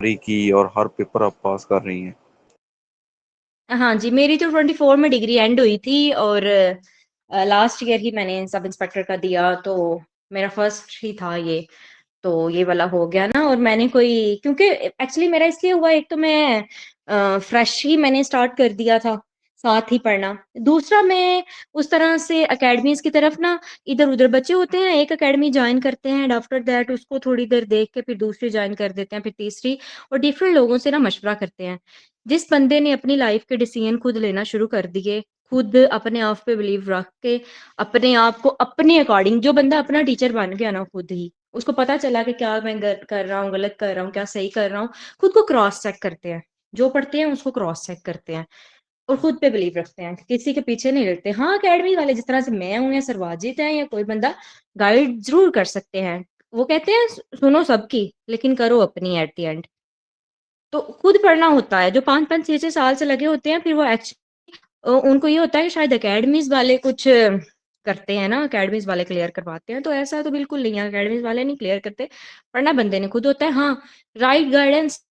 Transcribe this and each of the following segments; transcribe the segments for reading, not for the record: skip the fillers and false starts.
तैयारी की और हर पेपर आप पास कर रही हैं। हाँ जी, मेरी तो 24 में डिग्री एंड हुई थी और लास्ट ईयर ही मैंने सब इंस्पेक्टर का दिया, तो मेरा फर्स्ट ही था ये। तो ये वाला हो गया ना, और मैंने कोई, क्योंकि एक्चुअली मेरा इसलिए हुआ, एक तो मैं फ्रेश ही मैंने स्टार्ट कर दिया था साथ ही पढ़ना। दूसरा, मैं उस तरह से एकेडमीज की तरफ ना, इधर उधर बच्चे होते हैं, एक एकेडमी ज्वाइन करते हैं एंड आफ्टर दैट उसको थोड़ी देर देख के फिर दूसरी ज्वाइन कर देते हैं, फिर तीसरी, और डिफरेंट लोगों से ना मशवरा करते हैं। जिस बंदे ने अपनी लाइफ के डिसीजन खुद लेना शुरू कर दिए, खुद अपने आप पे बिलीव रख के, अपने आप को अपने अकॉर्डिंग, जो बंदा अपना टीचर बन गया ना खुद ही, उसको पता चला कि क्या मैं कर रहा हूँ, गलत कर रहा हूँ, क्या सही कर रहा हूँ, खुद को क्रॉस चेक करते हैं। जो पढ़ते हैं उसको क्रॉस चेक करते हैं और खुद पे बिलीव रखते हैं, किसी के पीछे नहीं लगते। हाँ, अकेडमी वाले जिस तरह से मैं हूं या सरवाजित है या कोई बंदा, गाइड जरूर कर सकते हैं। वो कहते हैं सुनो सबकी, लेकिन करो अपनी एट द एंड। तो खुद पढ़ना होता है, जो 5-5 6-6 साल से लगे होते हैं, फिर वो उनको ये होता है कि शायद एकेडमीज वाले कुछ करते हैं ना, एकेडमीज वाले क्लियर करवाते हैं, तो ऐसा तो बिल्कुल नहीं है, एकेडमीज वाले नहीं क्लियर करते, पढ़ना बंदे ने खुद होता है। हाँ, राइट गाइडेंस,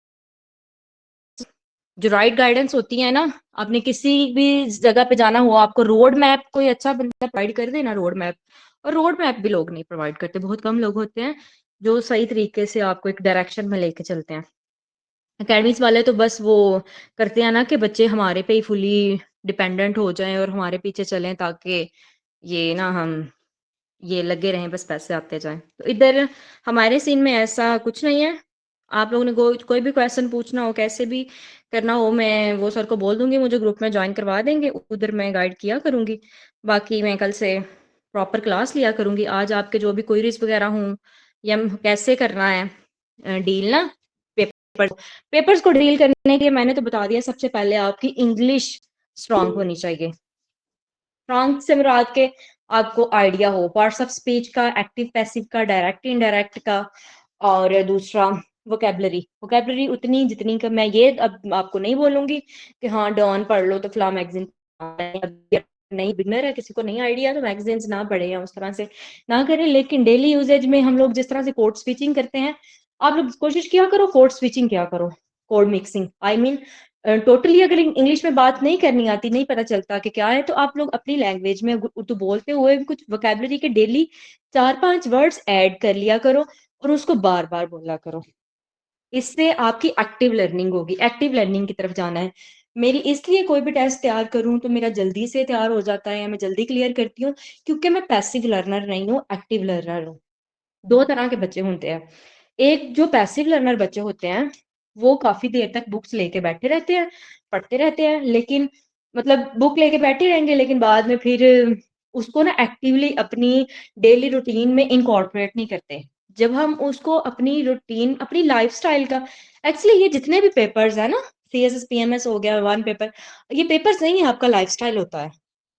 जो राइट गाइडेंस होती है ना, आपने किसी भी जगह पे जाना हो, आपको रोड मैप कोई अच्छा बंदा प्रोवाइड कर दे ना, रोड मैप, और रोड मैप भी लोग नहीं प्रोवाइड करते, बहुत कम लोग होते हैं जो सही तरीके से आपको एक डायरेक्शन में लेके चलते हैं। एकेडमीज वाले तो बस वो करते हैं ना कि बच्चे हमारे पे ही फुली डिपेंडेंट हो जाएं और हमारे पीछे चलें, ताकि ये ना हम ये लगे रहें, बस पैसे आते जाएं। तो इधर हमारे सीन में ऐसा कुछ नहीं है। आप लोगों ने कोई भी क्वेश्चन पूछना हो, कैसे भी करना हो, मैं वो सर को बोल दूंगी, मुझे ग्रुप में ज्वाइन करवा देंगे, उधर मैं गाइड किया करूंगी। बाकी मैं कल से प्रॉपर क्लास लिया करूंगी। आज आपके जो भी क्वेरीज वगैरह हों, या कैसे करना है डील ना पेपर पेपर्स को डील करने के लिए, मैंने तो बता दिया, सबसे पहले आपकी इंग्लिश स्ट्रांग होनी चाहिए। स्ट्रांग से मुराद के आपको आइडिया हो पार्ट्स ऑफ स्पीच का, एक्टिव पैसिव का, डायरेक्ट इनडायरेक्ट का, और दूसरा वोकेबलरी। वोकेबलरी उतनी जितनी का मैं ये अब आपको नहीं बोलूंगी कि हाँ डॉन पढ़ लो तो फला मैगजीन, नहीं, बिगनर है, किसी को नहीं आइडिया, तो मैगजीन्स ना पढ़े या उस तरह से ना करें। लेकिन डेली यूजेज में हम लोग जिस तरह से कोड स्विचिंग करते हैं, आप लोग कोशिश किया करो कोड स्विचिंग क्या करो, code mixing, I mean totally अगर इंग्लिश में बात नहीं करनी आती, नहीं पता चलता कि क्या है, तो आप लोग अपनी लैंग्वेज में उर्दू बोलते हुए भी कुछ वोकेबलरी के डेली 4-5 वर्ड्स ऐड कर लिया करो और उसको बार बार बोला करो। इससे आपकी एक्टिव लर्निंग होगी, एक्टिव लर्निंग की तरफ जाना है। मेरी इसलिए कोई भी टेस्ट तैयार करूं तो मेरा जल्दी से तैयार हो जाता है या मैं जल्दी क्लियर करती हूँ, क्योंकि मैं पैसिव लर्नर नहीं हूँ, एक्टिव लर्नर हूँ। दो तरह के बच्चे होते हैं। एक जो पैसिव लर्नर बच्चे होते हैं, वो काफी देर तक बुक्स लेके बैठे रहते हैं, पढ़ते रहते हैं, लेकिन मतलब बुक लेके बैठे रहेंगे, लेकिन बाद में फिर उसको ना एक्टिवली अपनी डेली रूटीन में इनकॉर्पोरेट नहीं करते। जब हम उसको अपनी रूटीन, अपनी लाइफस्टाइल का, एक्चुअली ये जितने भी पेपर्स है ना, CSS PMS हो गया, वन पेपर, ये पेपर्स नहीं है, आपका लाइफस्टाइल होता है।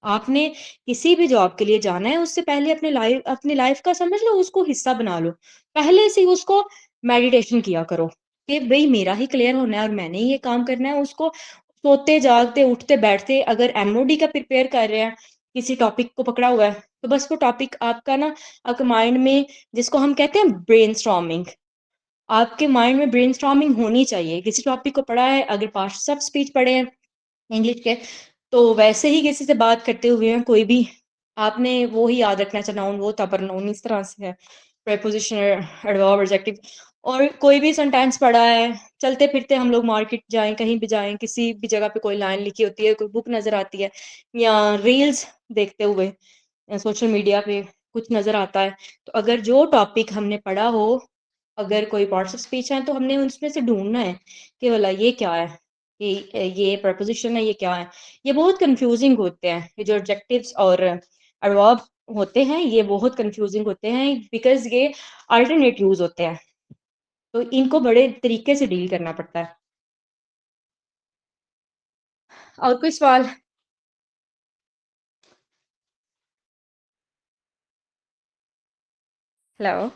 आपने किसी भी जॉब के लिए जाना है, उससे पहले अपनी लाइफ का समझ लो, उसको हिस्सा बना लो। पहले से ही उसको मेडिटेशन किया करो कि भाई मेरा ही क्लियर होना है और मैंने ही ये काम करना है। उसको सोते जागते उठते बैठते, अगर MOD का प्रिपेयर कर रहे हैं, किसी टॉपिक को पकड़ा हुआ है, तो बस वो टॉपिक आपका ना, आपके माइंड में, जिसको हम कहते हैं ब्रेनस्टॉर्मिंग, आपके माइंड में ब्रेनस्टॉर्मिंग होनी चाहिए। किसी टॉपिक को पढ़ा है, अगर पार्ट्स ऑफ स्पीच पढ़े हैं इंग्लिश के, तो वैसे ही किसी से बात करते हुए हैं कोई भी, आपने वो ही याद रखना, अच्छा नाउन वो था पर नाउन इस तरह से है, प्रेपोजिशन, एडवर्ब, एडजेक्टिव। और कोई भी सेंटेंस पढ़ा है, चलते फिरते हम लोग मार्केट जाएं, कहीं भी जाएं, किसी भी जगह पे कोई लाइन लिखी होती है, कोई बुक नजर आती है, या रील्स देखते हुए सोशल मीडिया पे कुछ नजर आता है, तो अगर जो टॉपिक हमने पढ़ा हो, अगर कोई पार्ट्स ऑफ स्पीच है, तो हमने उसमें से ढूंढना है कि बोला ये क्या है, ये प्रपोजिशन है, ये क्या है। ये बहुत कंफ्यूजिंग होते हैं, ये जो एडजेक्टिव्स और एडवर्ब होते हैं, ये बहुत कंफ्यूजिंग होते हैं, बिकॉज ये अल्टरनेट यूज होते हैं, तो इनको बड़े तरीके से डील करना पड़ता है। और कोई सवाल? हेलो।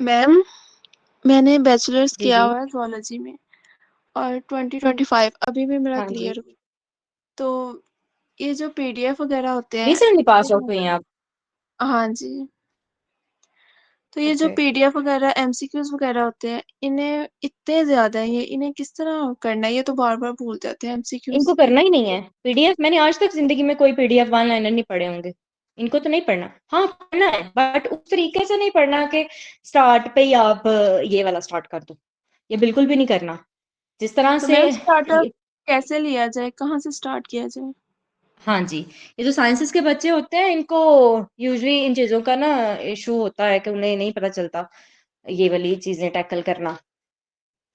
मैम, मैंने बैचलर्स जी किया जी। हुआ है जूलॉजी में और 2025 अभी भी मेरा हाँ जी। क्लियर हुआ। तो ये जो PDF वगैरह होते हैं रिसेंटली पास वो आउट हुई हैं आप? हाँ जी। तो ये जो ओके पीडीएफ वगैरह एमसीक्यूज वगैरह होते हैं, इन्हें इतने ज्यादा है, ये इन्हें किस तरह करना है? ये तो बार बार भूल जाते हैं इनको एमसीक्यूज। करना ही नहीं है पीडीएफ। मैंने आज तक जिंदगी में कोई पीडीएफ वन लाइनर नहीं पढ़े होंगे। इनको तो नहीं पढ़ना, हाँ पढ़ना है बट उस तरीके से नहीं पढ़ना कि स्टार्ट पे ही आप ये वाला स्टार्ट कर दो। ये बिल्कुल भी नहीं करना। जिस तरह तो से मैम स्टार्टअप ये- कैसे लिया जाए, कहाँ से स्टार्ट किया जाए? हाँ जी, ये जो साइंसेस के बच्चे होते हैं इनको यूजुअली इन चीजों का ना इशू होता है कि उन्हें नहीं पता चलता ये वाली चीजें टैकल करना।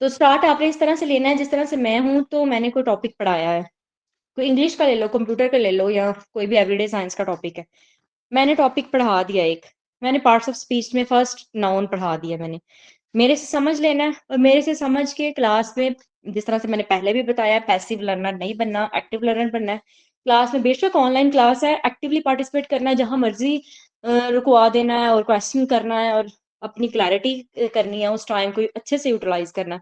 तो स्टार्ट आपने इस तरह से लेना है जिस तरह से मैं हूं, तो मैंने कोई टॉपिक पढ़ाया है, कोई इंग्लिश का ले लो, कंप्यूटर का ले लो, या कोई भी एवरीडे साइंस का टॉपिक है। मैंने टॉपिक पढ़ा दिया एक, मैंने पार्ट्स ऑफ स्पीच में फर्स्ट नाउन पढ़ा दिया मैंने। मेरे से समझ लेना है और मेरे से समझ के क्लास में, जिस तरह से मैंने पहले भी बताया, पैसिव लर्नर नहीं बनना, एक्टिव लर्नर बनना है। क्लास में बेशक ऑनलाइन क्लास है, एक्टिवली पार्टिसिपेट करना है, जहां मर्जी रुकवा देना है और क्वेश्चन करना है और अपनी क्लैरिटी करनी है, उस टाइम को अच्छे से यूटिलाइज करना है।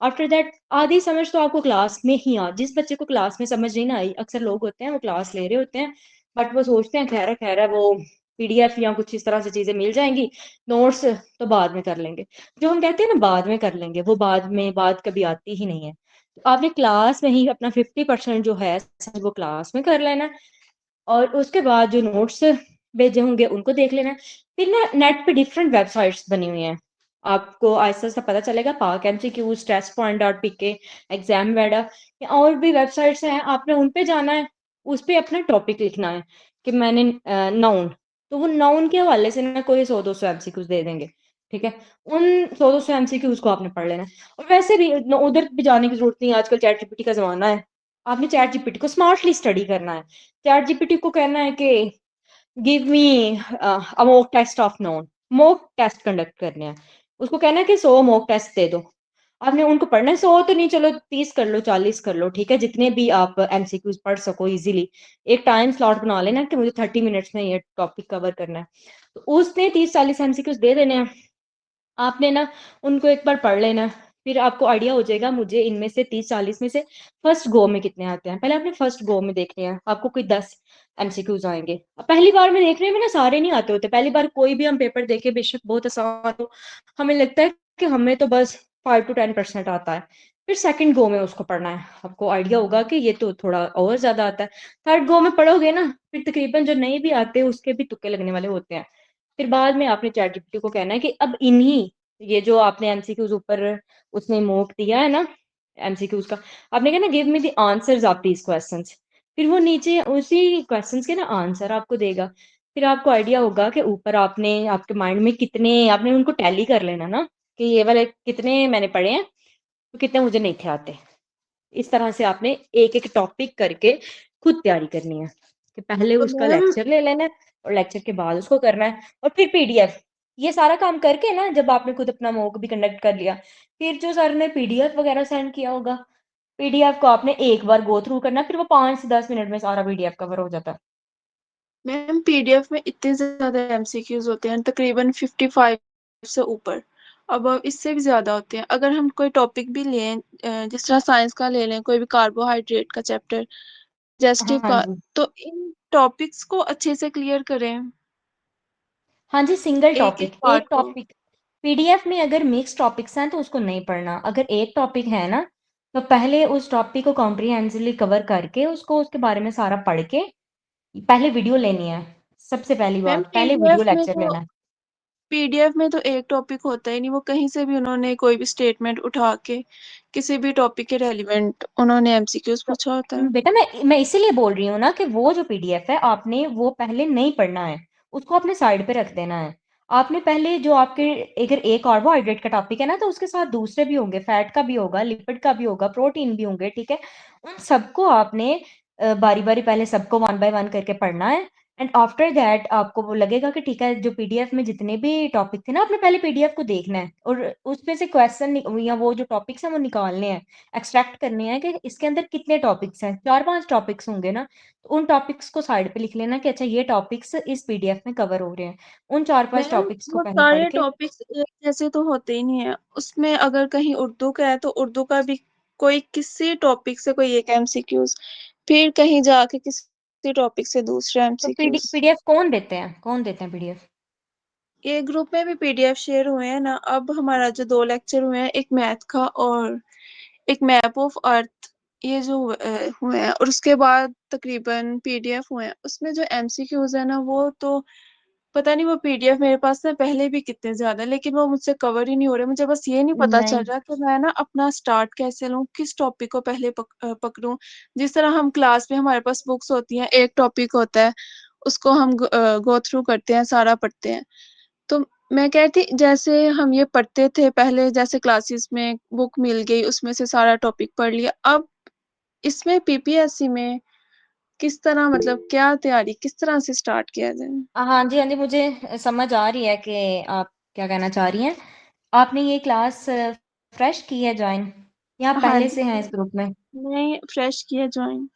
आफ्टर दैट आधी समझ तो आपको क्लास में ही आ, जिस बच्चे को क्लास में समझ नहीं ना आई, अक्सर लोग होते हैं वो क्लास ले रहे होते हैं बट वो सोचते हैं खैर है वो पीडीएफ या कुछ इस तरह से चीजें मिल जाएंगी, नोट्स तो बाद में कर लेंगे। जो हम कहते हैं ना बाद में कर लेंगे, वो बाद में बात कभी आती ही नहीं है। तो आपने क्लास में ही अपना 50% जो है वो क्लास में कर लेना है और उसके बाद जो नोट्स भेजे होंगे उनको देख लेना है। फिर ना नेट पे डिफरेंट वेबसाइट्स बनी हुई हैं, आपको आहिस्ता आहिस्ता पता चलेगा, Pak MCQs, test point dot PK, exam वेडा, या और भी वेबसाइट्स हैं, आपने उन पे जाना है, उस पे अपना टॉपिक लिखना है कि मैंने नाउन, तो वो नाउन के हवाले से ना कोई 100-200 एमसीक्यूज दे देंगे। ठीक है, उन 100-200 एमसीक्यूज को आपने पढ़ लेना है। और वैसे भी उधर भी जाने की जरूरत नहीं है, आजकल चैट जीपीटी का जमाना है। आपने चैट जीपीटी को स्मार्टली स्टडी करना है। चैट जीपीटी को कहना है कि give me a mock test of noun, mock test conduct करने हैं। उसको कहना है कि 100 मॉक टेस्ट दे दो। आपने उनको पढ़ना है 100 तो नहीं, चलो 30 कर लो, 40 कर लो, ठीक है, जितने भी आप एमसीक्यूज पढ़ सको इजीली। एक टाइम स्लॉट बना लेना कि मुझे 30 मिनट्स में ये टॉपिक कवर करना है, तो उसने 30-40 एमसीक्यूज दे देने हैं। आपने ना उनको एक बार पढ़ लेना, फिर आपको आइडिया हो जाएगा मुझे इनमें से 30-40 में से फर्स्ट गो में कितने आते हैं। पहले आपने फर्स्ट गो में देखने हैं, आपको कोई 10 एमसीक्यूज आएंगे। पहली बार में देखने में ना सारे नहीं आते होते, पहली बार कोई भी हम पेपर देखे बेशक बहुत आसान हो, हमें लगता है कि हमें तो बस 5-10% आता है। फिर सेकंड गो में उसको पढ़ना है, आपको आइडिया होगा कि ये तो थोड़ा और ज्यादा आता है। थर्ड गो में पढ़ोगे ना, फिर तकरीबन जो नहीं भी आते उसके भी तुक्के लगने वाले होते हैं। फिर बाद में आपने चैट जीपीटी को कहना है कि अब इन्हीं, ये जो आपने एमसीक्यूज ऊपर उसने मोक दिया है ना एमसीक्यूज का, आपने कहना give me the answers of these questions. फिर वो नीचे उसी क्वेश्चंस के ना आंसर आपको देगा। फिर आपको आइडिया होगा कि ऊपर आपने आपके माइंड में कितने, आपने उनको टैली कर लेना ना कि ये वाले कितने मैंने पढ़े हैं तो कितने मुझे नहीं थे आते। इस तरह से आपने एक एक टॉपिक करके खुद तैयारी करनी है कि पहले तो उसका मैम लेक्चर ले लेना है और लेक्चर के बाद उसको करना है और फिर पीडीएफ। ये सारा काम करके ना जब आपने खुद अपना मॉक भी कंडक्ट कर लिया, फिर जो सर ने पीडीएफ वगैरह सेंड किया होगा, पीडीएफ को आपने एक बार गो थ्रू करना, फिर वो 5 से 10 मिनट में सारा पीडीएफ कवर हो जाता है। मैम पीडीएफ में इतने ज्यादा एमसीक्यूज होते हैं, तकरीबन 55 से ऊपर। अब इससे भी ज्यादा होते हैं। अगर हम कोई टॉपिक भी लें, जिस तरह साइंस का ले लें, कोई भी कार्बोहाइड्रेट का चैप्टर, डाइजेस्टिव हाँ का, जी, तो इन टॉपिक्स को अच्छे से क्लियर करें, हाँ जी, सिंगल एक एक टॉपिक, एक पार्ट को। टॉपिक। पीडीएफ में अगर मिक्स टॉपिक्स हैं तो उसको नहीं पढ़ना। अगर एक टॉपिक है ना, तो पहले उस टॉपिक को कॉम्प्रिहेंसिवली कवर करके उसको, उसके बारे में सारा पढ़ के पहले वीडियो लेनी है। सबसे पहली मैम बात, पहले वीडियो लेक्चर लेना है। पीडीएफ में तो एक टॉपिक होता ही नहीं, वो कहीं से भी उन्होंने कोई भी स्टेटमेंट उठा के किसी भी टॉपिक के रेलिवेंट उन्होंने एमसीक्यूज तो पूछा होता है। बेटा मैं इसीलिए बोल रही हूँ ना कि वो जो पीडीएफ है आपने वो पहले नहीं पढ़ना है, उसको अपने साइड पे रख देना है। आपने पहले जो आपके, अगर एक कार्बोहाइड्रेट का टॉपिक है ना, तो उसके साथ दूसरे भी होंगे, फैट का भी होगा, लिपिड का भी होगा, प्रोटीन भी होंगे, ठीक है। उन सबको आपने बारी बारी पहले सबको 1 बाय 1 करके पढ़ना है। एंड आफ्टर दैट आपको वो लगेगा कि ठीक है, जो पीडीएफ में जितने भी टॉपिक थे ना, आपने पहले पीडीएफ को देखना है और उसमें से क्वेश्चन या वो जो टॉपिक्स हैं वो निकालने हैं, एक्सट्रैक्ट करनी है कि इसके अंदर कितने टॉपिक्स हैं। 4-5 टॉपिक्स होंगे ना, तो उन टॉपिक्स को साइड पे लिख लेना कि अच्छा ये टॉपिक्स इस पीडीएफ में कवर हो रहे हैं। उन 4-5 मैम टॉपिक्स को वो पहले पढ़ सारे के, टॉपिक्स एक जैसे तो होते ही नहीं है, उसमें अगर कहीं उर्दू का है तो उर्दू का भी कोई किसी टॉपिक से कोई एक एमसीक्यूज, फिर कहीं जाके किसी टॉपिक से दूसरा तो एमसीक्यूज। पीडीएफ कौन देते हैं, कौन देते हैं पीडीएफ? ये ग्रुप में भी पीडीएफ शेयर हुए हैं ना। अब हमारा जो 2 लेक्चर हुए हैं, एक मैथ का और एक मैप ऑफ अर्थ, ये जो हुए हैं, और उसके बाद तकरीबन पीडीएफ हुए हैं। उसमें जो एमसीक्यूज है ना, वो तो पता नहीं, वो पीडीएफ मेरे पास ना पहले भी कितने ज्यादा, लेकिन वो मुझसे कवर ही नहीं हो रहे। मुझे बस ये नहीं पता चल नहीं रहा कि मैं ना अपना स्टार्ट कैसे लूँ, किस टॉपिक को पहले पकड़ूं। जिस तरह हम क्लास में हमारे पास बुक्स होती हैं, एक टॉपिक होता है, उसको हम गो थ्रू करते हैं, सारा पढ़ते हैं। तो मैं कहती, जैसे हम ये पढ़ते थे पहले, जैसे क्लासेस में बुक मिल गई, उसमें से सारा टॉपिक पढ़ लिया। अब इसमें पीपीएससी में किस तरह, मतलब क्या तैयारी किस तरह से स्टार्ट किया जाए? हाँ जी, हाँ जी, मुझे समझ आ रही है कि आप क्या कहना चाह रही हैं। आपने ये क्लास फ्रेश की है ज्वाइन या आप हाँ पहले जी, से हैं इस ग्रुप में? नहीं फ्रेश किया ज्वाइन।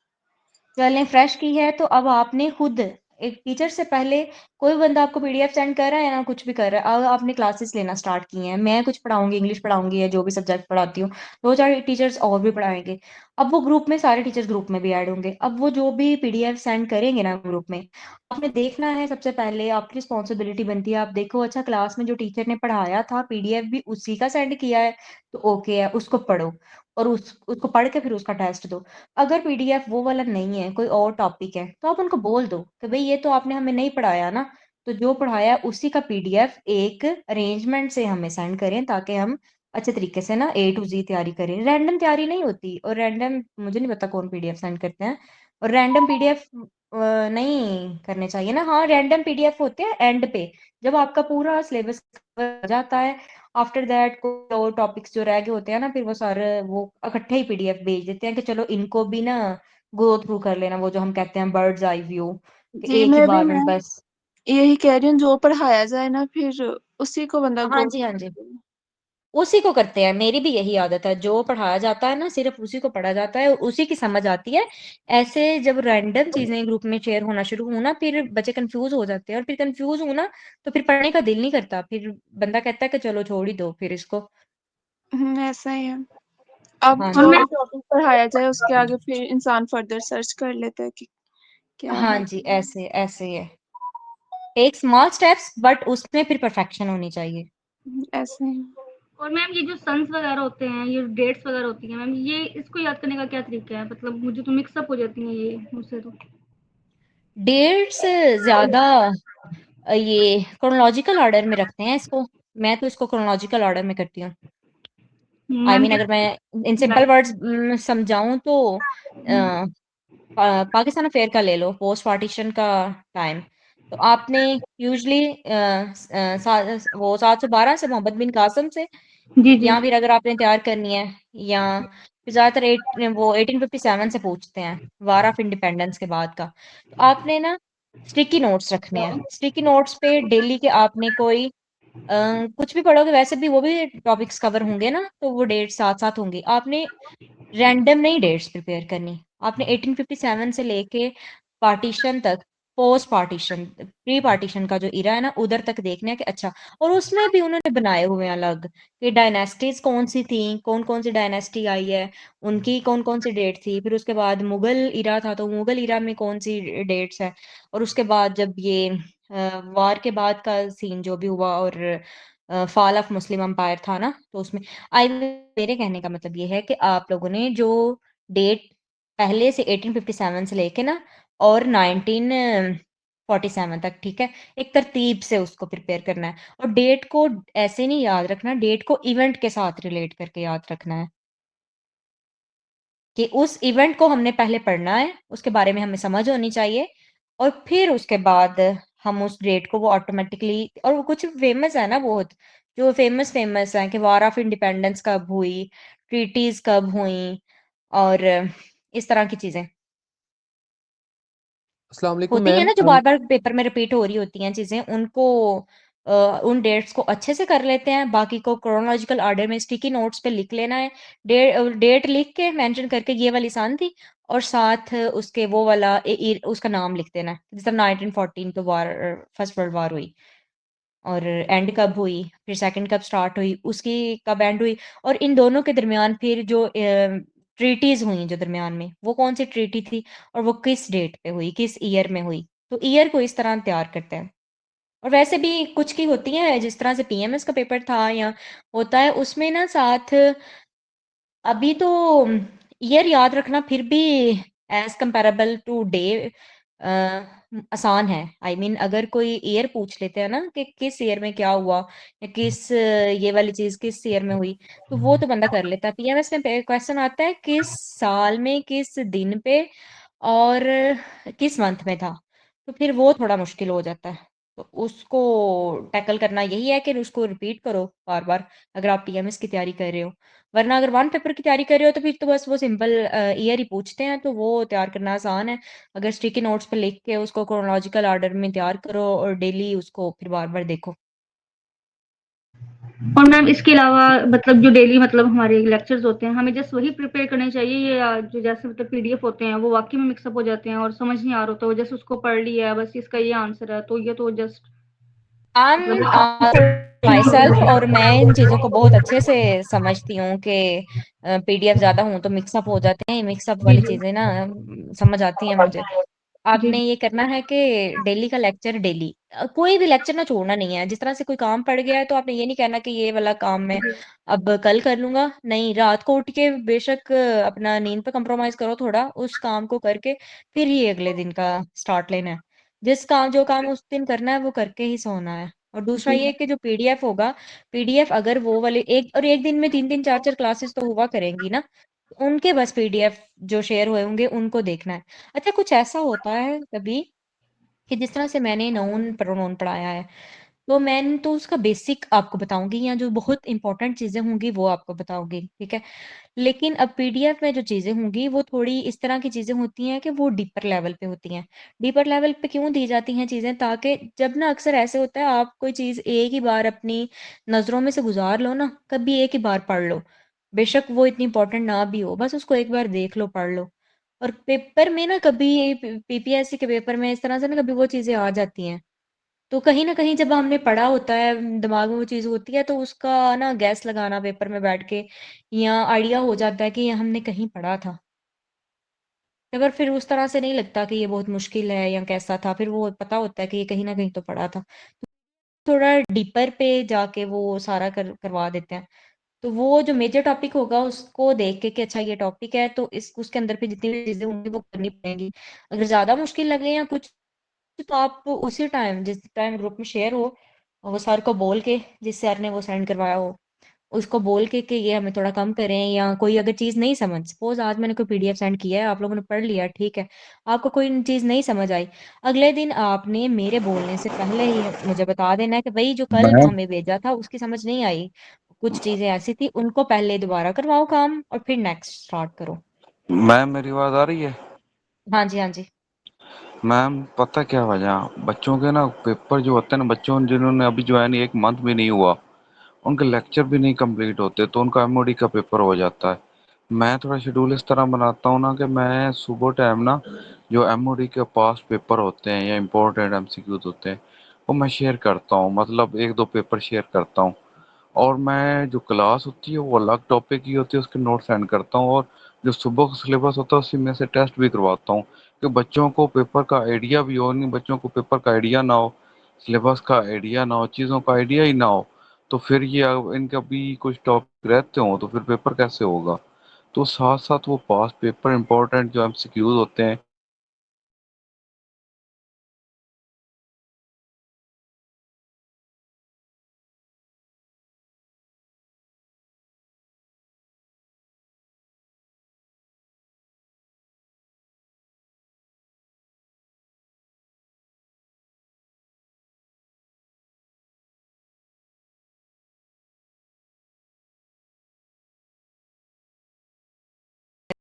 चलें, फ्रेश की है तो अब आपने खुद एक टीचर से पहले कोई बंदा आपको पीडीएफ सेंड कर रहा है ना, कुछ भी कर रहा है, अब आपने क्लासेस लेना स्टार्ट की हैं। मैं कुछ पढ़ाऊंगी, इंग्लिश पढ़ाऊंगी या जो भी सब्जेक्ट पढ़ाती हूँ, 2-4 टीचर्स और भी पढ़ाएंगे। अब वो ग्रुप में सारे टीचर्स ग्रुप में भी ऐड होंगे। अब वो जो भी पीडीएफ सेंड करेंगे ना ग्रुप में, आपने देखना है। सबसे पहले आपकी रिस्पॉन्सिबिलिटी बनती है, आप देखो अच्छा क्लास में जो टीचर ने पढ़ाया था पीडीएफ भी उसी का सेंड किया है, तो ओके है, उसको पढ़ो और उसको पढ़ के फिर उसका टेस्ट दो। अगर पीडीएफ वो वाला नहीं है, कोई और टॉपिक है, तो आप उनको बोल दो कि भाई ये तो आपने हमें नहीं पढ़ाया ना, तो जो पढ़ाया है उसी का पीडीएफ एक अरेंजमेंट से हमें सेंड करें, ताकि हम अच्छे तरीके से ना ए टू जी तैयारी करें। रैंडम तैयारी नहीं होती, और रैंडम मुझे नहीं पता कौन पीडीएफ सेंड करते हैं, और रैंडम पीडीएफ नहीं करने चाहिए ना। हाँ, रैंडम पीडीएफ होते हैं एंड पे, जब आपका पूरा सिलेबस हो जाता है। आफ्टर दैट कोई और टॉपिक्स जो रह गए होते हैं ना, फिर वो सारे वो इकट्ठे ही पीडीएफ भेज देते हैं कि चलो इनको भी ना गो थ्रू कर लेना, वो जो हम कहते हैं बर्ड्स आई व्यू, कि जी, एक ही मैं भी बार में मैम बस। यही कह रही हूँ, जो पढ़ाया जाए ना फिर उसी को बंदा हाँ गो। जी, हाँ जी, उसी को करते हैं। मेरी भी यही आदत है, जो पढ़ाया जाता है ना सिर्फ उसी को पढ़ा जाता है और उसी की समझ आती है। ऐसे जब रैंडम चीजें ग्रुप में शेयर होना शुरू हो ना, फिर बच्चे कंफ्यूज हो जाते हैं, और फिर कंफ्यूज हो ना तो फिर पढ़ने का दिल नहीं करता, फिर बंदा कहता है कि चलो छोड़ ही दो फिर इसको। ऐसा ही है। अब हाँ जो जी, भी टॉपिक पढ़ाया जाए उसके आगे फिर इंसान फर्दर सर्च कर लेता है कि क्या हाँ है। जी, ऐसे ऐसे ही है। टेक स्मॉल स्टेप्स, बट उसमें फिर परफेक्शन होनी चाहिए। ऐसे ही। और मैम ये जो सन्स वगैरह होते हैं, ये डेट्स वगैरह होती हैं मैम, ये इसको याद करने का क्या तरीका है? मतलब मुझे तो मिक्सअप हो जाती हैं ये मुझसे तो। डेट्स ज्यादा ये क्रोनोलॉजिकल ऑर्डर में रखते हैं इसको। मैं तो इसको क्रोनोलॉजिकल ऑर्डर में करती हूँ। मैम अगर मैं इन सिंपल लाइक वर्ड्स समझाऊं तो पाकिस्तान अफेयर का ले लो, पोस्ट पार्टीशन का टाइम। तो आपने यूजली वो 712 से, मोहम्मद बिन कासिम से, जी, जी। या फिर अगर आपने तैयार करनी है, या फिर ज्यादातर वो 1857 से पूछते हैं, वार ऑफ इंडिपेंडेंस के बाद का। तो आपने ना स्टिकी नोट्स रखने हैं। स्टिकी नोट्स पे डेली के आपने कोई कुछ भी पढ़ोगे, वैसे भी वो भी टॉपिक्स कवर होंगे ना, तो वो डेट साथ साथ होंगी। आपने रैंडम नहीं डेट्स प्रिपेयर करनी। आपने 1857 से लेके पार्टीशन तक, पोस्ट पार्टीशन, प्री पार्टीशन का जो इरा है ना, उधर तक देखना है कि अच्छा। और उसमें भी उन्होंने बनाए हुए हैं अलग कि डायनेस्टीज कौन सी थी, कौन कौन सी डायनेस्टी आई है, उनकी कौन कौन सी डेट थी। फिर उसके बाद मुगल इरा था, तो मुगल इरा में कौन सी डेट्स है। और उसके बाद जब ये वार के बाद का सीन जो भी हुआ, और फॉल ऑफ मुस्लिम एम्पायर था ना, तो उसमें आई मेरे कहने का मतलब ये है कि आप लोगों ने जो डेट पहले से 1857 से लेके ना और 1947 तक, ठीक है, एक तरतीब से उसको प्रिपेयर करना है। और डेट को ऐसे नहीं याद रखना, डेट को इवेंट के साथ रिलेट करके याद रखना है, कि उस इवेंट को हमने पहले पढ़ना है, उसके बारे में हमें समझ होनी चाहिए, और फिर उसके बाद हम उस डेट को वो ऑटोमेटिकली। और वो कुछ फेमस है ना बहुत, जो फेमस फेमस है कि वार ऑफ इंडिपेंडेंस कब हुई, ट्रीटीज कब हुई, और इस तरह की चीजें अस्सलाम वालेकुम होती हैं मैम। ना, जो बार बार पेपर में रिपीट हो रही होती हैं चीजें, उनको उन डेट्स को अच्छे से कर लेते हैं। बाकी को क्रोनोलॉजिकल ऑर्डर में स्टिकी नोट्स पे लिख लेना है। डेट लिख के मेंशन करके ये वाली सन थी, और साथ उसके वो वाला उसका नाम लिख देना है। जिस तरह 1914 पे वार, फर्स्ट वर्ल्ड वार हुई, और एंड कब हुई, फिर सेकंड कब स्टार्ट हुई, उसकी कब एंड हुई, और इन दोनों के दरमियान फिर जो ट्रीटीज हुई जो दरमियान में, वो कौन सी ट्रीटी थी, और वो किस डेट पे हुई, किस ईयर में हुई। तो ईयर को इस तरह तैयार करते हैं। और वैसे भी कुछ की होती हैं, जिस तरह से पीएमएस का पेपर था या होता है, उसमें ना साथ अभी तो ईयर याद रखना फिर भी एज़ कंपैरेबल टू डे आसान है। आई मीन अगर कोई ईयर पूछ लेते हैं ना कि किस ईयर में क्या हुआ या किस ये वाली चीज़ किस ईयर में हुई, तो वो तो बंदा कर लेता है। पीएमएस में क्वेश्चन आता है किस साल में, किस दिन पे और किस मंथ में था, तो फिर वो थोड़ा मुश्किल हो जाता है। तो उसको टैकल करना यही है कि उसको रिपीट करो बार-बार, अगर आप पीएमएस की तैयारी कर रहे हो। वरना अगर वन पेपर की तैयारी कर रहे हो तो फिर तो बस वो सिंपल ईयर ही पूछते हैं, तो वो तैयार करना आसान है। अगर स्टिकी नोट्स पे लिख के उसको क्रोनोलॉजिकल ऑर्डर में तैयार करो और डेली उसको फिर बार-बार देखो। और मैम इसके अलावा मतलब जो डेली मतलब हमारे लेक्चर्स होते हैं, हमें जस्ट वही प्रिपेयर करने चाहिए, या जो जैसे मतलब पीडीएफ होते हैं वो वाकई में मिक्सअप हो जाते हैं और समझ नहीं आ रहा, तो जस्ट उसको पढ़ लिया है बस इसका ये आंसर है, तो ये तो जस्ट आई मतलब एम माई सेल्फ, और मैं इन चीज़ों को बहुत अच्छे से समझती हूँ कि पीडीएफ ज़्यादा हूँ तो मिक्सअप हो जाते हैं। मिक्सअप जी वाली जी चीज़ें ना समझ आती हैं मुझे। जी आपने ये करना है कि डेली का लेक्चर डेली, कोई भी लेक्चर ना छोड़ना नहीं है। जिस तरह से कोई काम पड़ गया है तो आपने ये नहीं कहना कि ये वाला काम मैं जी अब कल कर लूंगा। नहीं, रात को उठ के बेशक अपना नींद पे कंप्रोमाइज करो थोड़ा, उस काम को करके फिर ही अगले दिन का स्टार्ट लेना है। जो काम उस दिन करना है वो करके ही सोना है। और दूसरा जी ये कि जो पीडीएफ होगा, पीडीएफ अगर वो वाले एक दिन में 3-3 4-4 क्लासेस तो हुआ करेंगी ना, उनके बस पीडीएफ जो शेयर हुए होंगे उनको देखना है। अच्छा, कुछ ऐसा होता है कभी कि जिस तरह से मैंने नाउन प्रोनाउन पढ़ाया है, तो मैं तो उसका बेसिक आपको बताऊँगी, या जो बहुत इम्पोर्टेंट चीज़ें होंगी वो आपको बताऊँगी, ठीक है? लेकिन अब पीडीएफ में जो चीज़ें होंगी वो थोड़ी इस तरह की चीज़ें होती हैं कि वो डीपर लेवल पे होती हैं। डीपर लेवल पे क्यों दी जाती हैं चीज़ें, ताकि जब ना अक्सर ऐसे होता है आप कोई चीज़ एक ही बार अपनी नज़रों में से गुज़ार लो ना, कभी एक ही बार पढ़ लो। बेशक वो इतनी इम्पोर्टेंट ना भी हो, बस उसको एक बार देख लो, पढ़ लो। और पेपर में ना कभी पीपीएससी के पेपर में इस तरह से ना कभी वो चीज़ें आ जाती हैं। तो कहीं न कहीं जब हमने पढ़ा होता है, दिमाग में वो चीज़ होती है, तो उसका ना गैस लगाना पेपर में बैठ के या आइडिया हो जाता है कि ये हमने कहीं पढ़ा था। मगर फिर उस तरह से नहीं लगता कि ये बहुत मुश्किल है या कैसा था, फिर वो पता होता है कि ये कहीं न कहीं तो पढ़ा था। थोड़ा डीपर पे जाके वो सारा करवा देते हैं। तो वो जो मेजर टॉपिक होगा उसको देख के कि अच्छा ये टॉपिक है, तो इस उसके अंदर पे जितनी भी चीज़ें होंगी वो करनी पड़ेंगी। अगर ज़्यादा मुश्किल लगे या कुछ, तो आप उसी टाइम जिस टाइम ग्रुप में शेयर हो, वो सर को बोल के, जिस सर ने वो सेंड करवाया हो, उसको बोल के कि ये हमें थोड़ा कम करें, या कोई अगर चीज़ नहीं समझ, सपोज़ आज मैंने कोई पीडीएफ सेंड किया है, आप लोगों ने पढ़ लिया, ठीक है। आपको कोई चीज़ नहीं समझ आई, अगले दिन आपने मेरे बोलने से पहले ही मुझे बता देना है कि भई जो कल मैम हमें भेजा था उसकी समझ नहीं आई। कुछ चीज़ें ऐसी थी, उनको पहले दोबारा करवाओ काम और फिर नेक्स्ट स्टार्ट करो। मैम मेरी आवाज आ रही है? हाँ जी, हाँ जी। मैम पता क्या वजह, बच्चों के ना पेपर जो होते हैं ना, बच्चों जिन्होंने अभी ज्वाइन 1 मंथ भी नहीं हुआ, उनके लेक्चर भी नहीं कंप्लीट होते, तो उनका एमओडी का पेपर हो जाता है। मैं थोड़ा शेड्यूल इस तरह बनाता हूँ ना कि मैं सुबह टाइम ना जो एमओडी के पास पेपर होते हैं या इम्पोर्टेंट एमसीक्यूज होते हैं वो मैं शेयर करता हूँ, मतलब 1-2 पेपर शेयर करता हूँ। और मैं जो क्लास होती है वो अलग टॉपिक की होती है, उसके नोट सेंड करता हूँ, और जो सुबह का सिलेबस होता है उसी में से टेस्ट भी करवाता हूँ कि बच्चों को पेपर का आइडिया भी हो। नहीं, बच्चों को पेपर का आइडिया ना हो, सिलेबस का आइडिया ना हो, चीज़ों का आइडिया ही ना हो, तो फिर ये इनका भी कुछ टॉपिक रहते हो तो फिर पेपर कैसे होगा। तो साथ साथ वो पास पेपर इंपॉर्टेंट जो एमसीक्यूज होते हैं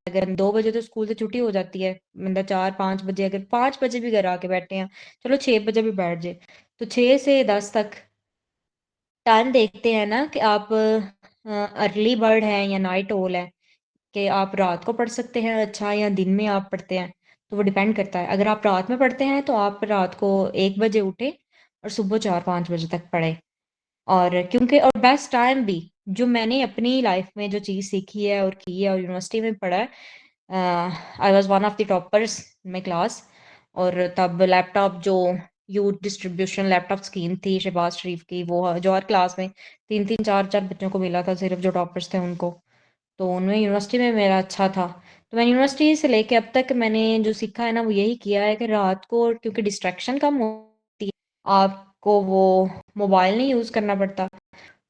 अगर हम 2 बजे तो स्कूल से छुट्टी हो जाती है, मतलब 4-5 बजे, अगर 5 बजे भी घर आके बैठे हैं, चलो 6 बजे भी बैठ जाए, तो 6 से 10 तक टाइम देखते हैं ना कि आप अर्ली बर्ड हैं या नाइट ओल है, कि आप रात को पढ़ सकते हैं अच्छा, या दिन में आप पढ़ते हैं, तो वो डिपेंड करता है। अगर आप रात में पढ़ते हैं तो आप रात को 1 बजे उठे और सुबह 4-5 बजे तक पढ़े। और क्योंकि और बेस्ट टाइम भी, जो मैंने अपनी लाइफ में जो चीज़ सीखी है और की है और यूनिवर्सिटी में पढ़ा है, I was one of the toppers in my class. और तब लैपटॉप जो यूथ डिस्ट्रीब्यूशन लैपटॉप स्कीम थी शहबाज शरीफ की, वो जो हर क्लास में 3-3 4-4 बच्चों को मिला था, सिर्फ जो टॉपर्स थे उनको। तो उनमें यूनिवर्सिटी में मेरा अच्छा था। तो मैंने यूनिवर्सिटी से लेके अब तक मैंने जो सीखा है ना वो यही किया है कि रात को क्योंकि डिस्ट्रैक्शन कम होती है, आपको वो मोबाइल नहीं यूज़ करना पड़ता।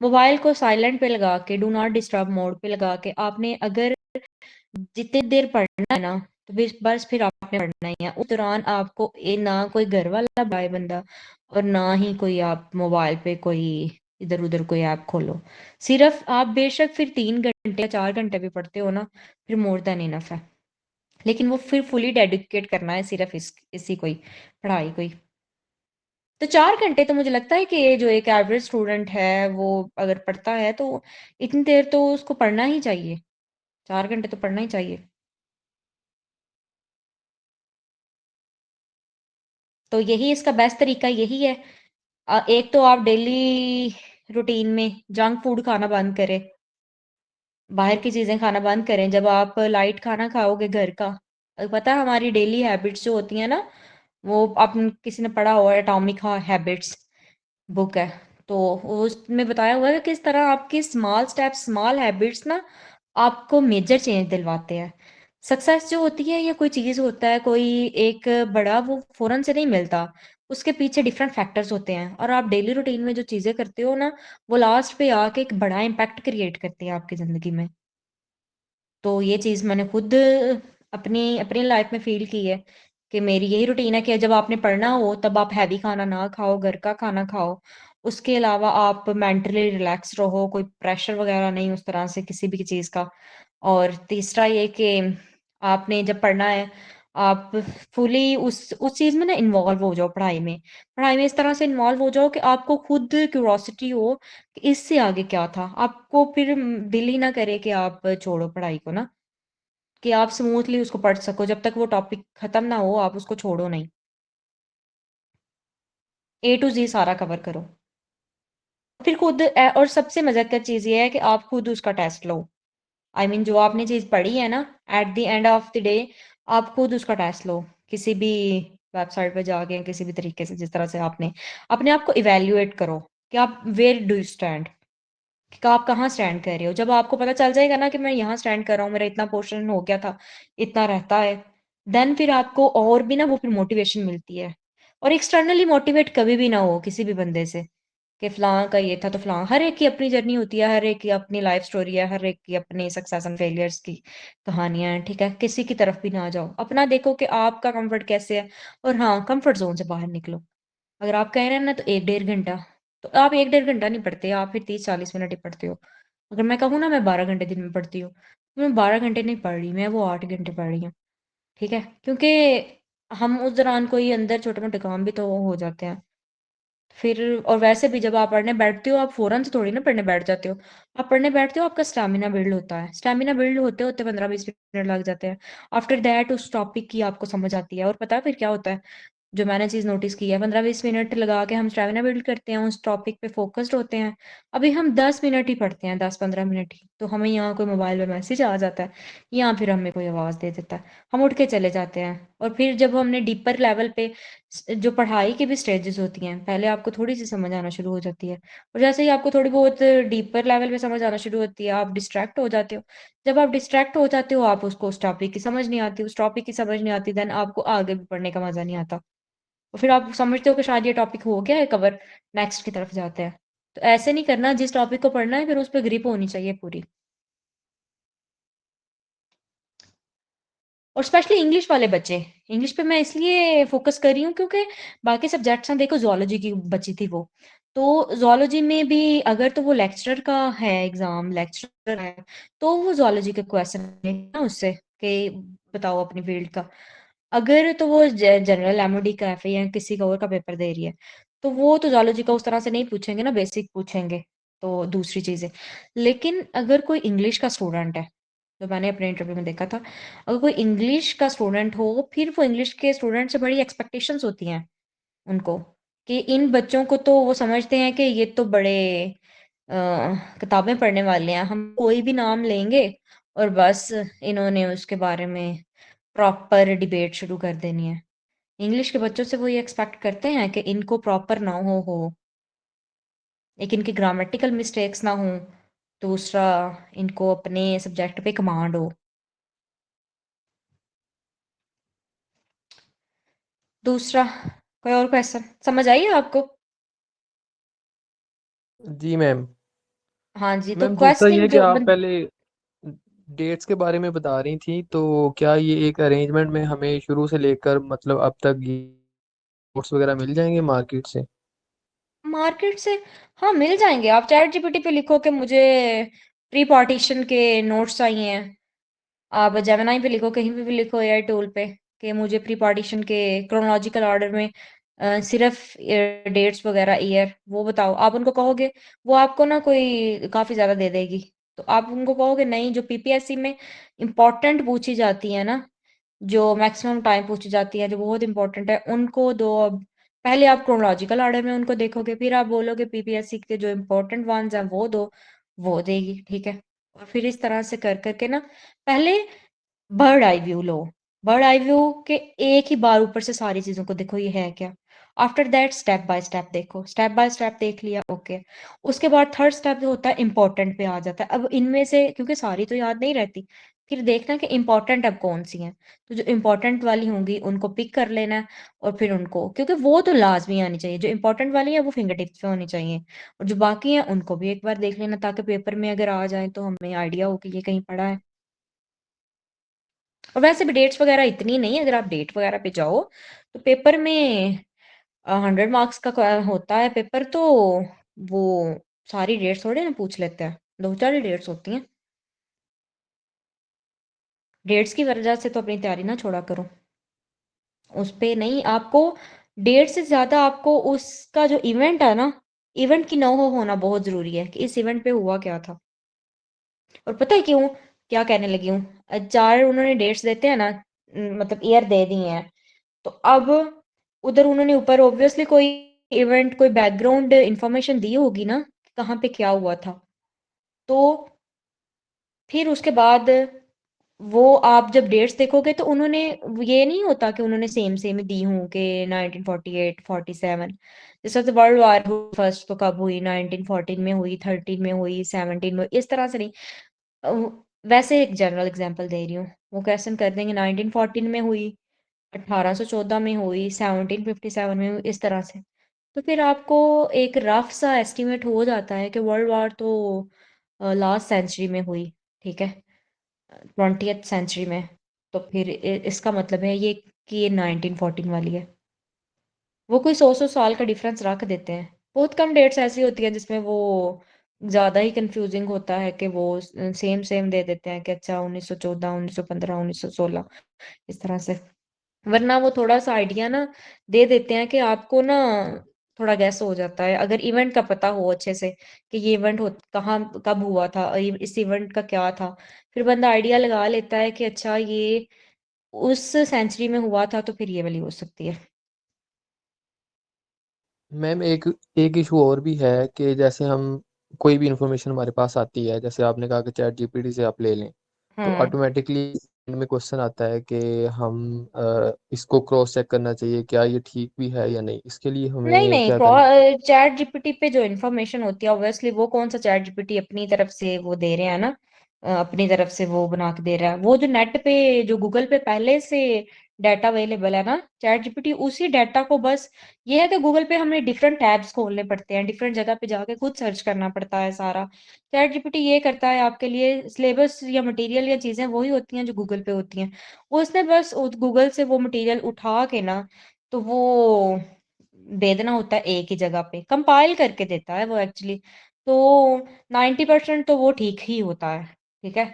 मोबाइल को साइलेंट पे लगा के, डू नॉट डिस्टर्ब मोड पे लगा के आपने अगर जितनी देर पढ़ना है ना, तो बस फिर आपने पढ़ना ही है। उस दौरान आपको ना कोई घर वाला भाई बंदा और ना ही कोई आप मोबाइल पे कोई इधर उधर कोई ऐप खोलो। सिर्फ आप बेशक फिर 3 घंटे या 4 घंटे भी पढ़ते हो ना, फिर मोर देन इनफ है। लेकिन वो फिर फुली डेडिकेट करना है सिर्फ इसी कोई पढ़ाई कोई। तो 4 घंटे तो मुझे लगता है कि ये जो एक एवरेज स्टूडेंट है वो अगर पढ़ता है तो इतनी देर तो उसको पढ़ना ही चाहिए। 4 घंटे तो पढ़ना ही चाहिए। तो यही इसका बेस्ट तरीका यही है। एक तो आप डेली रूटीन में जंक फूड खाना बंद करें, बाहर की चीज़ें खाना बंद करें। जब आप लाइट खाना खाओगे घर का, पता है हमारी डेली हैबिट्स जो होती हैं ना, वो आप किसी ने पढ़ा हुआ है एटॉमिक हैबिट्स बुक है, तो उसमें बताया हुआ है कि किस तरह आपकी स्मॉल स्टेप्स स्मॉल हैबिट्स ना आपको मेजर चेंज दिलवाते हैं। सक्सेस जो होती है या कोई चीज़ होता है कोई एक बड़ा, वो फौरन से नहीं मिलता, उसके पीछे डिफरेंट फैक्टर्स होते हैं, और आप डेली रूटीन में जो चीज़ें करते हो ना, वो लास्ट पे आके एक बड़ा इम्पैक्ट क्रिएट करती है आपकी ज़िंदगी में। तो ये चीज़ मैंने खुद अपनी अपनी लाइफ में फ़ील की है कि मेरी यही रूटीन है कि जब आपने पढ़ना हो तब आप हैवी खाना ना खाओ, घर का खाना खाओ। उसके अलावा आप मेंटली रिलैक्स रहो, कोई प्रेशर वगैरह नहीं उस तरह से किसी भी चीज़ का। और तीसरा ये कि आपने जब पढ़ना है, आप फुली उस चीज़ में ना इन्वॉल्व हो जाओ पढ़ाई में। पढ़ाई में इस तरह से इन्वॉल्व हो जाओ कि आपको खुद क्यूरोसिटी हो कि इससे आगे क्या था? आपको फिर दिल ही ना करे कि आप छोड़ो पढ़ाई को ना, कि आप स्मूथली उसको पढ़ सको, जब तक वो टॉपिक खत्म ना हो आप उसको छोड़ो नहीं। ए टू ज़ी सारा कवर करो। फिर खुद और सबसे मज़े का चीज़ ये है कि आप खुद उसका टेस्ट लो। जो आपने चीज़ पढ़ी है ना, eight the end of the day आप खुद उसका टेस्ट लो। किसी भी वेबसाइट पे जाके किसी भी तरीके से जिस तरह से आपने अपने आप को इवैल्यूएट करो कि आप वेयर डू यू स्टैंड, कि आप कहाँ स्टैंड कर रहे हो। जब आपको पता चल जाएगा ना कि मैं यहाँ स्टैंड कर रहा हूँ, मेरा इतना पोर्शन हो गया था, इतना रहता है, देन फिर आपको और भी ना वो फिर मोटिवेशन मिलती है। और एक्सटर्नली मोटिवेट कभी भी ना हो किसी भी बंदे से कि फ़लाँ का ये था तो फ़लाँ, हर एक की अपनी जर्नी होती है, हर एक की अपनी लाइफ़ स्टोरी है, हर एक की अपनी सक्सेस एंड फेलियर्स की कहानियाँ हैं, ठीक है? किसी की तरफ भी ना जाओ। अपना देखो कि आपका कम्फ़र्ट कैसे है, और हाँ, कम्फ़र्ट ज़ोन से बाहर निकलो। अगर आप कह रहे हैं ना तो 1 डेढ़ घंटा, तो आप 1 डेढ़ घंटा नहीं पढ़ते, आप फिर 30-40 मिनट ही पढ़ते हो। अगर मैं कहूँ ना मैं 12 घंटे दिन में पढ़ती हूँ, तो मैं 12 घंटे नहीं पढ़ रही, मैं वो 8 घंटे पढ़ रही हूँ, ठीक है? क्योंकि हम उस दौरान कोई अंदर छोटे-मोटे काम भी तो हो जाते हैं। फिर और वैसे भी जब आप पढ़ने बैठते हो, आप फ़ौरन से थोड़ी ना पढ़ने बैठ जाते हो। आप पढ़ने बैठते हो, आपका स्टैमिना बिल्ड होता है। स्टैमिना बिल्ड होते-होते 15-20 मिनट लग जाते हैं। आफ्टर दैट उस टॉपिक की आपको समझ आती है, और पता है फिर क्या होता है? जो मैंने चीज़ नोटिस की है, 15-20 मिनट लगा के हम स्टैमिना बिल्ड करते हैं, उस टॉपिक पे फ़ोकस्ड होते हैं। अभी हम 10 मिनट ही पढ़ते हैं, 10-15 मिनट ही, तो हमें यहाँ कोई मोबाइल पे मैसेज आ जाता है, या फिर हमें कोई आवाज़ दे देता है। हम उठ के चले जाते हैं, और फिर जब हमने डीपर लेवल पे जो पढ़ाई की भी स्टेजेस होती हैं, पहले आपको थोड़ी-सी समझ आना शुरू हो जाती है, और जैसे ही आपको थोड़ी बहुत डीपर लेवल पे समझ आना शुरू होती है, आप डिस्ट्रैक्ट हो जाते हो। जब आप डिस्ट्रैक्ट हो जाते हो, आप उसको उस टॉपिक की समझ नहीं आती, उस टॉपिक की समझ नहीं आती, देन आपको आगे भी पढ़ने का मज़ा नहीं आता। और फिर आप समझते हो कि शायद ये टॉपिक हो गया है कवर, नेक्स्ट की तरफ जाते हैं। तो ऐसे नहीं करना, जिस टॉपिक को पढ़ना है फिर उस पे ग्रिप होनी चाहिए पूरी। और स्पेशली इंग्लिश वाले बच्चे, इंग्लिश पे मैं इसलिए फ़ोकस कर रही हूँ क्योंकि बाकी सब्जेक्ट्स हैं, देखो ज़ूलॉजी की बची थी वो। तो ज़ूलॉजी में भी अगर तो वो लेक्चरर का है एग्ज़ाम, लेक्चरर है, तो वो ज़ूलॉजी के क्वेश्चन ना उससे कि बताओ अपनी फ़ील्ड का। अगर तो वो जनरल एमओडी का एफए या किसी का और का पेपर दे रही है, तो वो तो ज़ूलॉजी का उस तरह से नहीं पूछेंगे ना, बेसिक पूछेंगे, तो दूसरी चीज़ें। लेकिन अगर कोई इंग्लिश का स्टूडेंट है, तो मैंने अपने इंटरव्यू में देखा था, अगर कोई इंग्लिश का स्टूडेंट हो, फिर वो इंग्लिश के स्टूडेंट से बड़ी एक्सपेक्टेशंस होती हैं उनको, कि इन बच्चों को तो वो समझते हैं कि ये तो बड़े अ, किताबें पढ़ने वाले हैं, हम कोई भी नाम लेंगे और बस इन्होंने उसके बारे में प्रॉपर डिबेट शुरू कर देनी है। इंग्लिश के बच्चों से वो ये एक्सपेक्ट करते हैं कि इनको प्रॉपर ना हो, एक इनकी ग्रामेटिकल मिस्टेक्स ना हो, दूसरा इनको अपने सब्जेक्ट पे कमांड हो। दूसरा कोई और क्वेश्चन समझ आई है आपको? जी मैम। हाँ जी, तो मैम दूसरा ये क्वेश्चनिंग है कि जो आप पहले डेट्स के बारे में बता रही थी, तो क्या ये एक अरेंजमेंट में हमें शुरू से लेकर मतलब अब तक ये नोट्स वगैरह मिल जाएंगे मार्केट से? मार्केट से, हाँ मिल जाएंगे। आप चैट जीपीटी पे लिखो कि मुझे प्री पार्टीशन के नोट्स चाहिए हैं, आप जेमिनाई पे लिखो, कहीं पे भी लिखो एआई टूल पे कि मुझे प्री पार्टीशन के क्रोनोलॉजिकल ऑर्डर में सिर्फ डेट्स वगैरह ईयर वो बताओ। आप उनको कहोगे, वो आपको ना कोई काफी ज्यादा दे देगी। तो आप उनको कहोगे नहीं, जो पीपीएससी में इंपॉर्टेंट पूछी जाती है ना, जो मैक्सिमम टाइम पूछी जाती है, जो बहुत इंपॉर्टेंट है, उनको दो। अब पहले आप क्रोनोलॉजिकल ऑर्डर में उनको देखोगे, फिर आप बोलोगे पीपीएससी के जो इंपॉर्टेंट वंस हैं वो दो, वो देगी, ठीक है। और फिर इस तरह से कर करके ना, पहले बर्ड आई व्यू लो। बर्ड आई व्यू के एक ही बार ऊपर से सारी चीजों को देखो ये है क्या। After that step by step देखो, स्टेप बाय स्टेप देख लिया, ओके। उसके बाद थर्ड स्टेप जो होता है इंपॉर्टेंट पे आ जाता है। अब इनमें से क्योंकि सारी तो याद नहीं रहती, फिर देखना कि इंपॉर्टेंट अब कौन सी हैं। तो जो इंपॉर्टेंट वाली होंगी उनको पिक कर लेना है, और फिर उनको, क्योंकि वो तो लाजमी आनी चाहिए, जो इंपॉर्टेंट वाली है वो फिंगर टिप्स पे होनी चाहिए, और जो बाकी हैं उनको भी एक बार देख लेना, ताकि पेपर में अगर आ जाए तो हमें आइडिया हो कि ये कहीं पड़ा है। और वैसे भी डेट्स वगैरह इतनी नहीं है, अगर आप डेट वगैरह पे जाओ तो पेपर में 100 मार्क्स का होता है पेपर, तो वो सारी डेट्स थोड़े ना पूछ लेते हैं, दो चार ही डेट्स होती हैं। डेट्स की वजह से तो अपनी तैयारी ना छोड़ा करो, उस पे नहीं। आपको डेट से ज्यादा आपको उसका जो इवेंट है ना, इवेंट की नो हो होना बहुत जरूरी है कि इस इवेंट पे हुआ क्या था। और पता है क्यों, क्या कहने लगी हूँ, चार उन्होंने डेट्स देते हैं ना, मतलब ईयर दे दिए हैं, तो अब उधर उन्होंने ऊपर ऑब्वियसली कोई इवेंट, कोई बैकग्राउंड इंफॉर्मेशन दी होगी ना कि कहाँ पे क्या हुआ था। तो फिर उसके बाद वो आप जब डेट्स देखोगे तो उन्होंने, ये नहीं होता कि उन्होंने सेम सेम दी हूँ कि 1948 47, जैसे तो वर्ल्ड वार फर्स्ट तो कब हुई, 1914 में हुई, 13 में हुई, 17 में, इस तरह से नहीं। अ, वैसे एक जनरल एग्जांपल दे रही हूँ, वो क्वेश्चन कर देंगे 1914 में हुई, 1814 में हुई, 1757 में हुई, इस तरह से। तो फिर आपको एक रफ सा एस्टिमेट हो जाता है कि वर्ल्ड वार तो लास्ट सेंचुरी में हुई, ठीक है, 20th सेंचुरी में। तो फिर इसका मतलब है ये कि ये 1914 वाली है। वो कोई 100 100 साल का डिफरेंस रख देते हैं। बहुत कम डेट्स ऐसी होती हैं जिसमें वो ज्यादा ही कंफ्यूजिंग होता है कि वो सेम सेम दे देते हैं कि अच्छा 1914 1915 1916, इस तरह से। वरना वो थोड़ा सा आइडिया ना दे देते हैं कि आपको ना थोड़ा गैस हो जाता है, अगर इवेंट का पता हो अच्छे से कि ये इवेंट हो कहाँ कब हुआ था, और इस इवेंट का क्या था, फिर बंदा आइडिया लगा लेता है कि अच्छा ये उस सेंचुरी में हुआ था, तो फिर ये वाली हो सकती है। मैम एक एक इशू और भी है कि जैसे हम कोई भी इंफॉर्मेशन हमारे पास आती है, जैसे आपने कहा कि चैट जीपीटी से आप ले लें, तो हम्म। ऑटोमेटिकली में क्वेश्चन आता है कि हम इसको क्रॉस चेक करना चाहिए, क्या ये ठीक भी है या नहीं, इसके लिए नहीं हमें नहीं, क्या करना चाहिए? चैट जीपीटी पे जो इन्फॉर्मेशन होती है ऑब्वियसली, वो कौन सा चैट जीपीटी अपनी तरफ से वो दे रहे हैं ना, अपनी तरफ से वो बना के दे रहा है। वो जो नेट पे, जो गूगल पे पहले से डाटा अवेलेबल है ना, चैट जीपीटी उसी डाटा को बस, ये है कि गूगल पे हमें डिफरेंट टैब्स खोलने पड़ते हैं, डिफरेंट जगह पे जाके खुद सर्च करना पड़ता है सारा। चैट जीपीटी ये करता है आपके लिए, सिलेबस या मटेरियल या चीजें वही होती हैं जो गूगल पे होती हैं। उसने बस गूगल से वो मटेरियल उठा के ना, तो वो दे देना होता है एक ही जगह पे, कंपाइल करके देता है वो एक्चुअली। तो 90% तो वो ठीक ही होता है, ठीक है,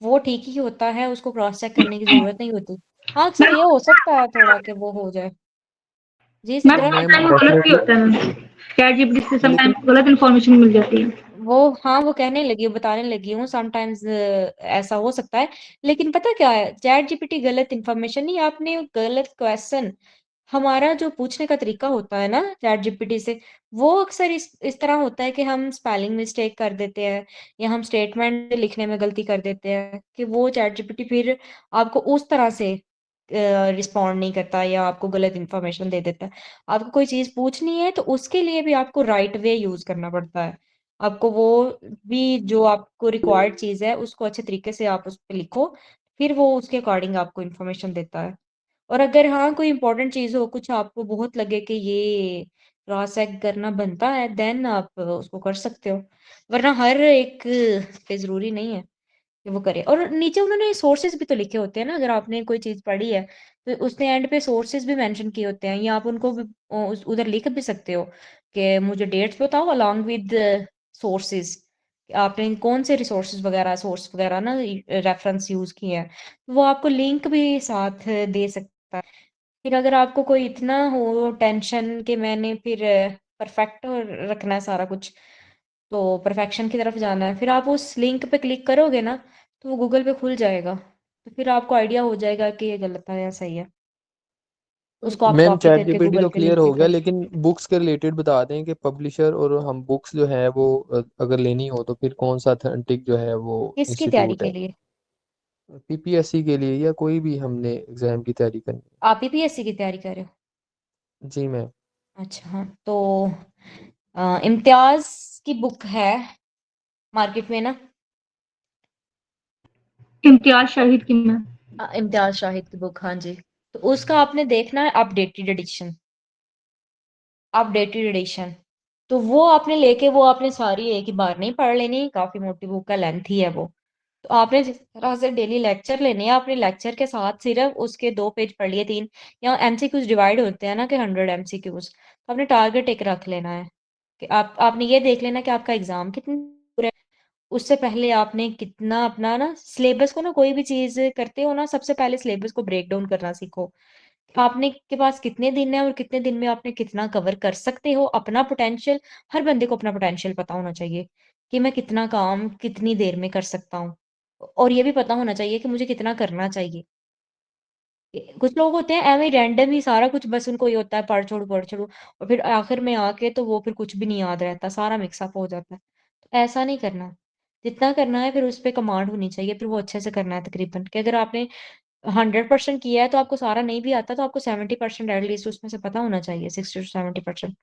वो ठीक ही होता है, उसको क्रॉस चेक करने की जरूरत नहीं होती। हाँ अक्सर मैम ये हो सकता है थोड़ा कि वो हो जाए। जी मैम सिद्रा। मैम समटाइम वो गलत भी डेफिनेटली। होता है मैम, चैट जीपीटी से लेकिन समटाइम गलत इन्फॉर्मेशन मिल जाती है। वो, हाँ वो कहने लगी हूँ, बताने लगी हूँ, समटाइम्स ऐसा हो सकता है। लेकिन पता क्या है, चैट जीपीटी गलत इन्फॉर्मेशन नहीं, आपने गलत क्वेश्चन, हमारा जो पूछने का तरीका होता है ना चैट जीपीटी से, वो अक्सर इस तरह होता है कि हम स्पेलिंग मिस्टेक कर देते हैं, या हम स्टेटमेंट लिखने में गलती कर देते हैं, कि वो चैट जीपीटी फिर आपको उस तरह से रिस्पॉन्ड नहीं करता या आपको गलत इन्फॉर्मेशन दे देता है। आपको कोई चीज़ पूछनी है तो उसके लिए भी आपको राइट वे यूज़ करना पड़ता है। आपको वो भी जो आपको रिक्वायर्ड चीज़ है उसको अच्छे तरीके से आप उस पे लिखो, फिर वो उसके अकॉर्डिंग आपको इन्फॉर्मेशन देता है। और अगर हाँ, कोई इम्पोर्टेंट चीज़ हो, कुछ आपको बहुत लगे कि ये क्रॉस चेक करना बनता है, देन आप उसको कर सकते हो। वरना हर एक पे ज़रूरी नहीं है कि वो करे। और नीचे उन्होंने सोर्सेज़ भी तो लिखे होते हैं ना, अगर आपने कोई चीज़ पढ़ी है, तो उसने एंड पे सोर्सेज़ भी मेंशन किए होते हैं, या आप उनको भी उधर लिख भी सकते हो कि मुझे डेट्स बताओ अलॉन्ग विद सोर्सेज़। आपने कौन से रिसोर्सेज़ वगैरह सोर्स वगैरह ना रेफरेंस यूज़ किए हैं, वो आपको लिंक भी साथ दे सकता है। फिर अगर आपको कोई इतना हो टेंशन कि मैंने फिर परफेक्ट रखना है सारा कुछ, तो परफेक्शन की तरफ जाना है, फिर आप उस लिंक पे क्लिक करोगे ना, तो वो गूगल पे खुल जाएगा। तो फिर आपको आइडिया हो जाएगा कि ये गलत है या सही है। उसको आप मैम कॉपी चैट करके जीपीटी गूगल तो पे क्लियर लिंक हो पे गया, कर। लेकिन बुक्स के रिलेटेड बता दें कि पब्लिशर और हम बुक्स जो है वो अगर लेनी हो तो फिर कौन सा अथेंटिक जो है वो किसकी तैयारी इंस्टीट्यूट के है, लिए? पीपीएससी के लिए या कोई भी हमने एग्जाम की तैयारी करनी आप यूपीएससी की तैयारी कर रहे हो? है। जी मैम। अच्छा, हाँ, तो इम्तियाज की बुक है मार्केट में ना। इम्तियाज शाहिद की मैं। इम्तियाज शाहिद की बुक, हाँ जी। तो उसका आपने देखना है अपडेटेड एडिशन। अपडेटेड एडिशन, तो वो आपने लेके वो आपने सारी एक ही बार नहीं पढ़ लेनी, काफी मोटी बुक है, लेंथी है वो। तो आपने जिस तरह से डेली लेक्चर लेने हैं, आपने लेक्चर के साथ सिर्फ उसके 2 पेज पढ़ लिए, 3, या एमसीक्यूज डिवाइड होते हैं ना कि 100 एमसीक्यूज, तो आपने टारगेट एक रख लेना है कि आपने ये देख लेना कि आपका एग्जाम कितनी दूर है। उससे पहले आपने कितना अपना ना सिलेबस को ना, कोई भी चीज करते हो ना, सबसे पहले सिलेबस को ब्रेक डाउन करना सीखो। आपने के पास कितने दिन है और कितने दिन में आपने कितना कवर कर सकते हो, अपना पोटेंशियल। हर बंदे को अपना पोटेंशियल पता होना चाहिए कि मैं कितना काम कितनी देर में कर सकता हूँ, और ये भी पता होना चाहिए कि मुझे कितना करना चाहिए। कुछ लोग होते हैं एवं रैंडम ही सारा कुछ, बस उनको ये होता है पढ़ छोड़ू, और फिर आखिर में आके तो वो फिर कुछ भी नहीं याद रहता, सारा मिक्सअप हो जाता है। तो ऐसा नहीं करना। जितना करना है फिर उस पे कमांड होनी चाहिए, फिर वो अच्छे से करना है तकरीबन। कि अगर आपने 100% किया है तो आपको सारा नहीं भी आता, तो आपको 70% एटलीस्ट उसमें से पता होना चाहिए, 60 to 70%।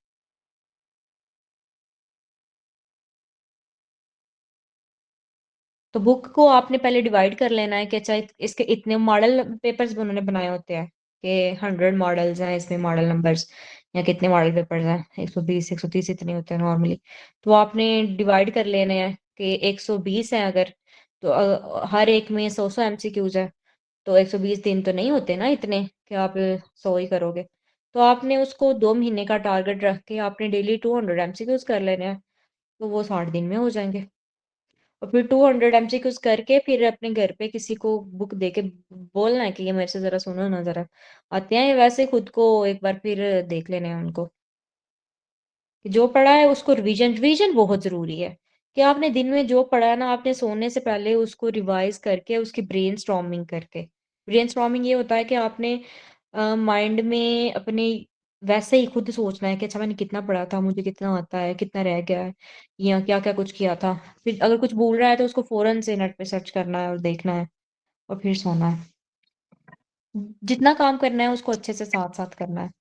तो बुक को आपने पहले डिवाइड कर लेना है कि अच्छा इसके इतने मॉडल पेपर्स भी उन्होंने बनाए होते हैं कि 100 मॉडल्स हैं इसमें, मॉडल नंबर्स या कितने मॉडल पेपर्स हैं, 120 130 इतने होते हैं नॉर्मली। तो आपने डिवाइड कर लेने हैं कि 120 है अगर, तो हर एक में 100 एमसीक्यूज है, तो 120 दिन तो नहीं होते ना इतने कि आप 100 ही करोगे। तो आपने उसको 2 महीने का टारगेट रख के आपने डेली 200 एमसीक्यूज कर लेने हैं, तो वो 60 दिन में हो जाएंगे। और फिर 200 एमसीक्यूज करके फिर अपने घर पे किसी को बुक दे के बोलना है कि ये मेरे से जरा सुनो ना जरा। आते हैं वैसे खुद को एक बार फिर देख लेने हैं उनको कि जो पढ़ा है उसको रिवीजन रिवीजन बहुत जरूरी है। कि आपने दिन में जो पढ़ा है ना, आपने सोने से पहले उसको रिवाइज करके उसकी ब्रेन स्टॉर्मिंग ये होता है कि आपने माइंड में अपने वैसे ही खुद सोचना है कि अच्छा मैंने कितना पढ़ा था, मुझे कितना आता है, कितना रह गया है, या क्या क्या कुछ किया था। फिर अगर कुछ भूल रहा है तो उसको फौरन से नेट पे सर्च करना है और देखना है, और फिर सोना है। जितना काम करना है उसको अच्छे से साथ साथ करना है।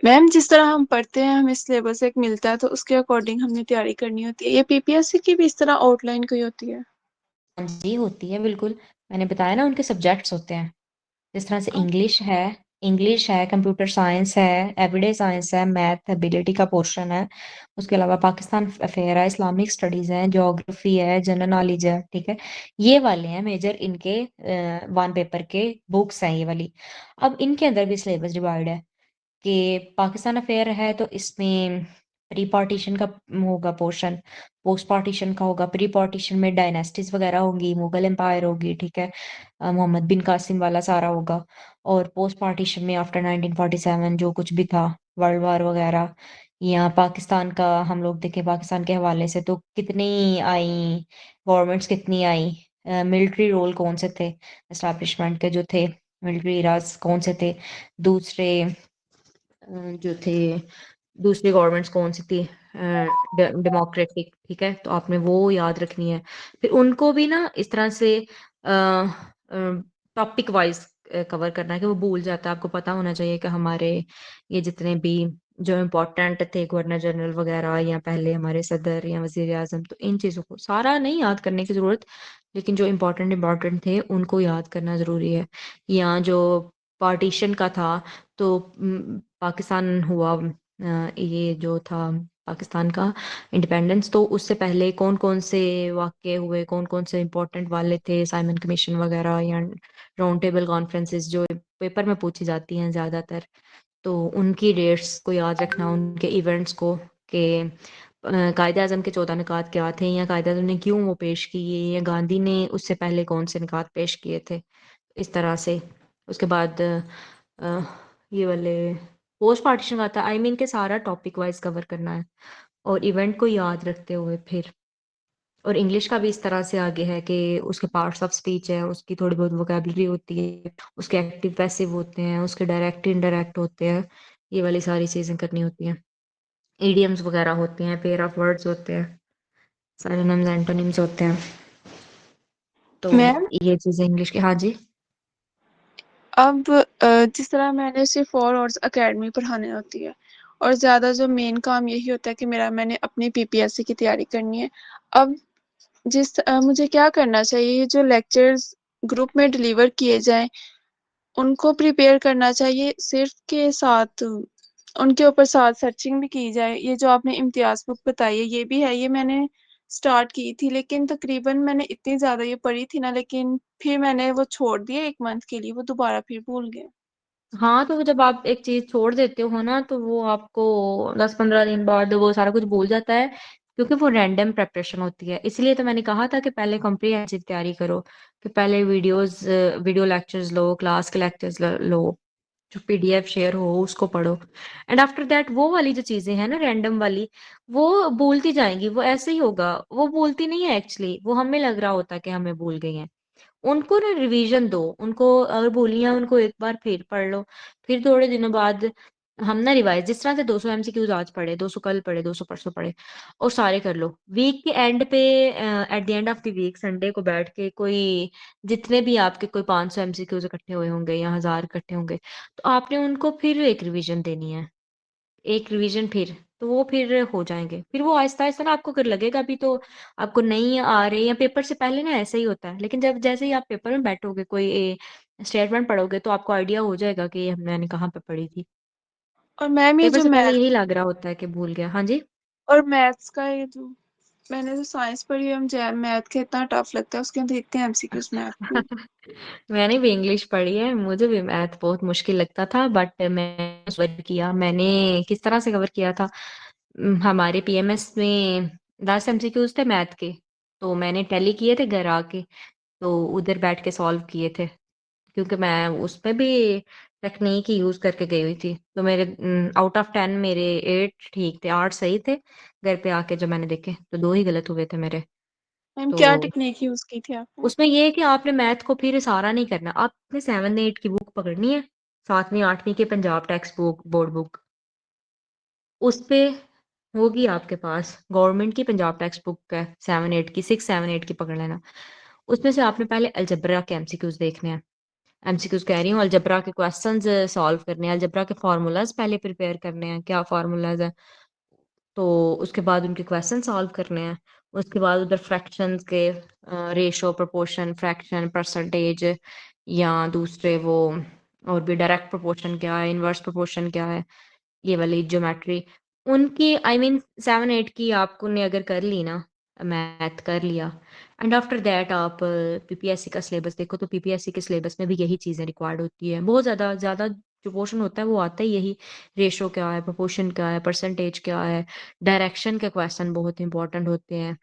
मैम जिस तरह हम पढ़ते हैं हमें सिलेबस एक मिलता है तो उसके अकॉर्डिंग हमने तैयारी करनी होती है। ये पीपीएससी की भी इस तरह आउटलाइन कोई होती है? हाँ जी, होती है बिल्कुल। मैंने बताया ना उनके सब्जेक्ट्स होते हैं, जिस तरह से इंग्लिश है, कंप्यूटर साइंस है, एवरीडे साइंस है, मैथ एबिलिटी का पोर्शन है। उसके अलावा पाकिस्तान अफेयर है, इस्लामिक स्टडीज है, ज्योग्राफी है, जनरल नॉलेज है, ठीक है। ये वाले हैं मेजर इनके 1 पेपर के बुक्स हैं ये वाली। अब इनके अंदर भी सिलेबस डिवाइड है कि पाकिस्तान अफेयर है तो इसमें प्री पार्टीशन का होगा पोर्शन, पोस्ट पार्टीशन का होगा। प्री पार्टीशन में डायनेस्टीज वगैरह होंगी, मुगल एम्पायर होगी, ठीक है, मोहम्मद बिन कासिम वाला सारा होगा। और पोस्ट पार्टीशन में आफ्टर 1947 जो कुछ भी था, वर्ल्ड वार वगैरह, या पाकिस्तान का हम लोग देखें पाकिस्तान के हवाले से तो कितनी आई गवर्नमेंट्स, कितनी आई, मिलिट्री रोल कौन से थे, एस्टैब्लिशमेंट के जो थे मिलिट्री राज कौन से थे, दूसरे जो थे दूसरी गवर्नमेंट्स कौन सी थी डेमोक्रेटिक, ठीक है। तो आपने वो याद रखनी है। फिर उनको भी ना इस तरह से टॉपिक वाइज कवर करना है कि वो भूल जाता है। आपको पता होना चाहिए कि हमारे ये जितने भी जो इम्पोर्टेंट थे गवर्नर जनरल वगैरह या पहले हमारे सदर या वजीर आजम, तो इन चीज़ों को सारा नहीं याद करने की ज़रूरत, लेकिन जो इम्पोर्टेंट इम्पोर्टेंट थे उनको याद करना ज़रूरी है। या जो पार्टीशन का था, तो पाकिस्तान हुआ, ये जो था पाकिस्तान का इंडिपेंडेंस, तो उससे पहले कौन कौन से वाक़ये हुए, कौन कौन से इम्पोर्टेंट वाले थे, साइमन कमीशन वगैरह या राउंड टेबल कॉन्फ्रेंसेस जो पेपर में पूछी जाती हैं ज़्यादातर, तो उनकी डेट्स को याद रखना, उनके इवेंट्स को, कि कायद-ए-आज़म के 14 निकात क्या थे, या कायद-ए-आज़म ने क्यों वो पेश किए, या गांधी ने उससे पहले कौन से निकात पेश किए थे, इस तरह से। उसके बाद ये वाले पोस्ट पार्टीशन का था, आई मीन के सारा टॉपिक वाइज कवर करना है और इवेंट को याद रखते हुए फिर। और इंग्लिश का भी इस तरह से आगे है कि उसके पार्ट्स ऑफ स्पीच है, उसकी थोड़ी बहुत वोकैबुलरी होती है, उसके एक्टिव पैसिव होते हैं, उसके डायरेक्ट इनडायरेक्ट होते हैं, ये वाली सारी चीज़ें करनी होती हैं। इडियम्स वगैरह होते हैं, पेयर ऑफ वर्ड्स होते हैं, सिनोनिम्स एंटोनिम्स होते हैं। तो मैम ये चीज़ें इंग्लिश की। हाँ जी। अब जिस तरह मैंने सिर्फ 4 आवर्स एकेडमी पढ़ाने होती है और ज़्यादा जो मेन काम यही होता है कि मैंने अपनी पीपीएससी की तैयारी करनी है। अब मुझे क्या करना चाहिए, ये जो लेक्चर्स ग्रुप में डिलीवर किए जाएँ, उनको प्रिपेयर करना चाहिए सिर्फ के साथ उनके ऊपर साथ सर्चिंग भी की जाए। ये जो आपने इम्तियाज़ बुक बताई है, ये भी है, ये मैंने स्टार्ट की थी, लेकिन तकरीबन मैंने इतनी ज़्यादा ये पढ़ी थी ना, लेकिन फिर मैंने वो छोड़ दिया 1 मंथ के लिए, वो दोबारा फिर भूल गए। हाँ, तो जब आप एक चीज़ छोड़ देते हो ना, तो वो आपको 10-15 दिन बाद वो सारा कुछ भूल जाता है, क्योंकि वो रैंडम प्रिपरेशन होती है। इसलिए तो मैंने कहा था कि पहले कॉम्प्रिहेंसिव तैयारी करो, कि पहले वीडियो लेक्चर्स लो, क्लास के लेक्चर्स लो, जो पीडीएफ शेयर हो उसको पढ़ो, एंड आफ्टर दैट वो वाली जो चीज़ें हैं ना रैंडम वाली, वो भूलती जाएँगी, वो ऐसे ही होगा, वो भूलती नहीं है एक्चुअली, वो हमें लग रहा होता है कि हमें भूल गई हैं। उनको ना रिवीजन दो, उनको अगर भूली हैं उनको एक बार फिर पढ़ लो, फिर थोड़े दिनों बाद हम ना रिवाइज, जिस तरह से 200 एमसीक्यूज आज पढ़े, 200 कल पढ़े, 200 परसों पढ़े, और सारे कर लो। वीक के एंड पे, at the end of the week Sunday को बैठ के कोई, जितने भी आपके कोई 500 एमसीक्यूज इकट्ठे हुए होंगे या 1000 इकट्ठे होंगे, तो आपने उनको फिर एक रिवीजन देनी है, एक रिवीजन फिर, तो वो फिर हो जाएँगे। फिर वो आहिस्ता-आहिस्ता ना आपको अगर लगेगा अभी तो आपको नहीं आ रहे, या पेपर से पहले ना ऐसा ही होता है। लेकिन जब जैसे ही आप पेपर में बैठोगे, कोई स्टेटमेंट पढ़ोगे, तो आपको आइडिया हो जाएगा कि ये मैंने कहाँ पे पढ़ी थी। और मैम ये पेपर जो से पहले मैथ यही लग रहा होता है कि भूल गया। हाँ जी। और मैथ्स का ये जो मैंने जो साइंस पढ़ी है, मुझे मैथ का इतना टफ लगता है, उसके अंदर इतने एमसीक्यूज मैथ के। मैंने भी इंग्लिश पढ़ी है, मुझे भी मैथ बहुत मुश्किल लगता था, बट मैं कवर किया। मैंने किस तरह से कवर किया था, हमारे पीएमएस में 10 एमसीक्यूज थे मैथ के, तो मैंने टैली किए थे घर आके, तो उधर बैठ के सॉल्व किए थे, क्योंकि मैं उसमें भी टेक्निक ही यूज करके गई हुई थी। तो मेरे आउट ऑफ 10 मेरे 8 ठीक थे, 8 सही थे। घर पे आके जब मैंने देखे तो 2 ही गलत हुए थे मेरे। मैम तो क्या टेक्निक यूज की थी आपने? उसमें ये है कि आपने मैथ को फिर सारा नहीं करना, आपने 7-8 की बुक पकड़नी है, 7वीं 8वीं के Punjab text book, board book, उस पे होगी आपके पास, गवर्नमेंट की पंजाब टेक्स्ट बुक है 7-8 की, 6-7-8 की पकड़ लेना। उसमें से आपने पहले अलजबरा के एमसीक्यूज देखने हैं, एमसीक्यूज कह रही हूँ, अलजबरा के क्वेश्चंस सॉल्व करने हैं, अलजबरा के फार्मूलाज पहले प्रिपेयर करने हैं, क्या फार्मूलाज है, तो उसके बाद उनके क्वेश्चन सॉल्व करने हैं। उसके बाद उधर फ्रैक्शंस के, रेशो, प्रोपोर्शन, फ्रैक्शन, परसेंटेज, या दूसरे वो और भी डायरेक्ट प्रोपोर्शन क्या है, इनवर्स प्रोपोर्शन क्या है, ये वाली ज्योमेट्री, उनकी आई मीन 7-8 की आपको ने अगर कर ली ना, मैथ कर लिया, एंड आफ्टर दैट आप पीपीएससी का सिलेबस देखो, तो पीपीएससी के सिलेबस में भी यही चीज़ें रिक्वायर्ड होती है। बहुत ज़्यादा ज़्यादा जो पोर्शन होता है वो आता ही यही, रेशो क्या है, प्रोपोर्शन क्या है, परसेंटेज क्या है, डायरेक्शन के क्वेश्चन बहुत इंपॉर्टेंट होते हैं,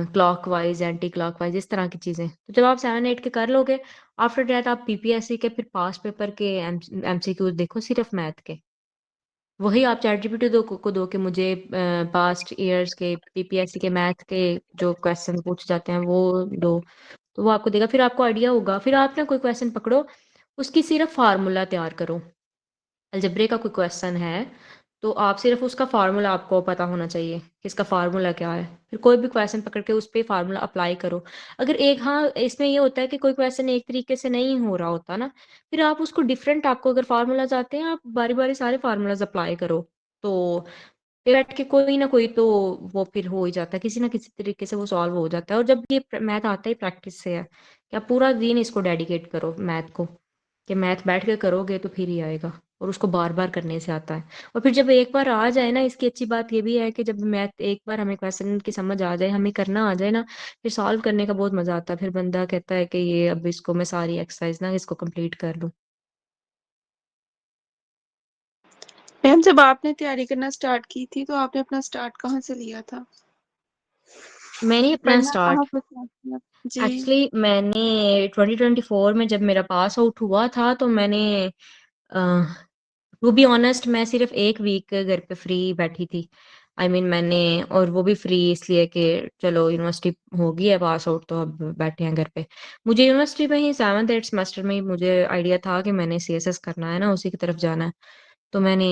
क्लॉकवाइज, एंटी क्लॉकवाइज, इस तरह की चीज़ें। तो जब आप 7-8 के कर लोगे, आफ्टर दैट आप पीपीएससी के फिर पास्ट पेपर के एमसीक्यूज देखो, सिर्फ मैथ के। वही आप चैटजीपीटी को दो कि मुझे पास्ट ईयर्स के पीपीएससी के मैथ के जो क्वेश्चन पूछे जाते हैं वो दो, तो वो आपको देगा, फिर आपको आइडिया होगा। फिर आप ना कोई क्वेश्चन पकड़ो, उसकी सिर्फ फार्मूला तैयार करो। अलजेब्रे का कोई क्वेश्चन है, तो आप सिर्फ उसका फार्मूला आपको पता होना चाहिए कि इसका फार्मूला क्या है। फिर कोई भी क्वेश्चन पकड़ के उस पे फार्मूला अप्लाई करो। अगर एक हाँ इसमें ये होता है कि कोई क्वेश्चन एक तरीके से नहीं हो रहा होता ना, फिर आप उसको डिफरेंट, आपको अगर फार्मूलाज आते हैं, आप बारी बारी सारे फार्मूलाज अप्लाई करो। तो फिर बैठ के कोई ना कोई तो वो फिर हो ही जाता है, किसी ना किसी तरीके से वो सॉल्व हो जाता है। और जब ये मैथ आता ही प्रैक्टिस से है कि आप पूरा दिन इसको डेडिकेट करो मैथ को, कि मैथ बैठ के करोगे तो फिर ही आएगा। और उसको बार बार करने से आता है। और फिर जब एक बार आ जाए ना, इसकी अच्छी बात ये भी है कि जब मैथ एक बार हमें क्वेश्चन की समझ आ जाए, हमें करना आ जाए ना, फिर सॉल्व करने का बहुत मजा आता है। फिर बंदा कहता है कि ये अब इसको मैं सारी एक्सरसाइज ना इसको कंप्लीट कर लूँ। मैम जब आपने तैयारी करना स्टार्ट की थी तो आपने अपना स्टार्ट कहाँ से लिया था? मैंने अपना पढ़ना कहाँ स्टार्ट से स्टार्ट किया? जी। एक्चुअली मैंने 2024 में जब मेरा पास आउट हुआ था, तो मैंने टू बी ऑनेस्ट मैं सिर्फ एक वीक घर पे फ्री बैठी थी। मैंने, और वो भी फ्री इसलिए कि चलो यूनिवर्सिटी हो गई है पास आउट, तो अब बैठे हैं घर पे। मुझे यूनिवर्सिटी में ही 7th 8th सेमेस्टर में ही मुझे आइडिया था कि मैंने सीएसएस करना है ना, उसी की तरफ जाना है। तो मैंने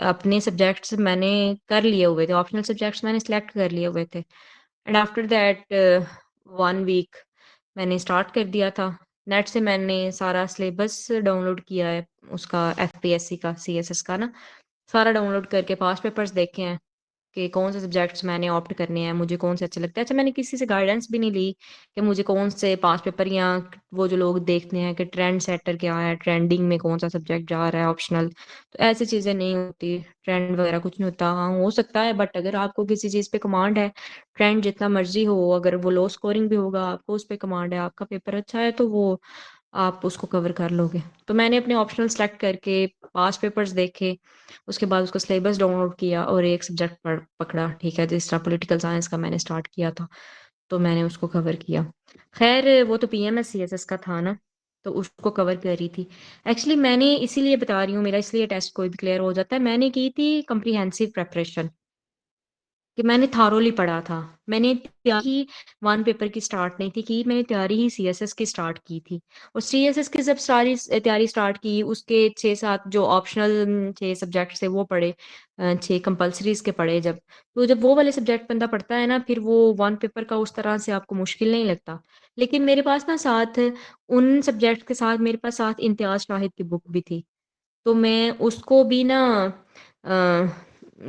अपने सब्जेक्ट्स मैंने कर लिए हुए थे, ऑप्शनल सब्जेक्ट्स मैंने सेलेक्ट कर लिए हुए थे। एंड आफ्टर दैट 1 वीक मैंने स्टार्ट कर दिया था। नेट से मैंने सारा सिलेबस डाउनलोड किया है, उसका एफपीएससी का, सीएसएस का ना, सारा डाउनलोड करके पास्ट पेपर्स देखे हैं कि कौन से सब्जेक्ट्स मैंने ऑप्ट करने हैं, मुझे कौन से अच्छे लगते हैं। अच्छा, मैंने किसी से गाइडेंस भी नहीं ली कि मुझे कौन से पास्ट पेपर, या वो जो लोग देखते हैं कि ट्रेंड सेटर क्या है, ट्रेंडिंग में कौन सा सब्जेक्ट जा रहा है ऑप्शनल, तो ऐसी चीज़ें नहीं होती। ट्रेंड वगैरह कुछ नहीं होता। हाँ हो सकता है, बट अगर आपको किसी चीज़ पे कमांड है, ट्रेंड जितना मर्जी हो, अगर वो लो स्कोरिंग भी होगा, आपको उस पर कमांड है, आपका पेपर अच्छा है, तो वो आप उसको कवर कर लोगे। तो मैंने अपने ऑप्शनल सेलेक्ट करके पास्ट पेपर्स देखे, उसके बाद उसका सिलेबस डाउनलोड किया और एक सब्जेक्ट पकड़ा। ठीक है, जिस तरह पॉलिटिकल साइंस का मैंने स्टार्ट किया था, तो मैंने उसको कवर किया। खैर वो तो पीएमएस सीएसएस का था ना, तो उसको कवर कर रही थी। एक्चुअली मैंने इसीलिए बता रही हूँ, मेरा इसलिए टेस्ट कोई भी क्लियर हो जाता है, मैंने की थी कम्प्रीहेंसिव प्रेपरेशन, कि मैंने थारोली पढ़ा था। मैंने तैयारी 1 पेपर की स्टार्ट नहीं थी की, मैंने तैयारी ही सीएसएस की स्टार्ट की थी। और सीएसएस की जब सारी तैयारी स्टार्ट की, उसके 6-7 जो ऑप्शनल 6 सब्जेक्ट थे वो पढ़े, 6 कंपल्सरीज के पढ़े जब, तो जब वो वाले सब्जेक्ट बंदा पढ़ता है ना, फिर वो 1 पेपर का उस तरह से आपको मुश्किल नहीं लगता। लेकिन मेरे पास ना साथ उन सब्जेक्ट के साथ मेरे पास साथ इम्तियाज शाहिद की बुक भी थी, तो मैं उसको भी ना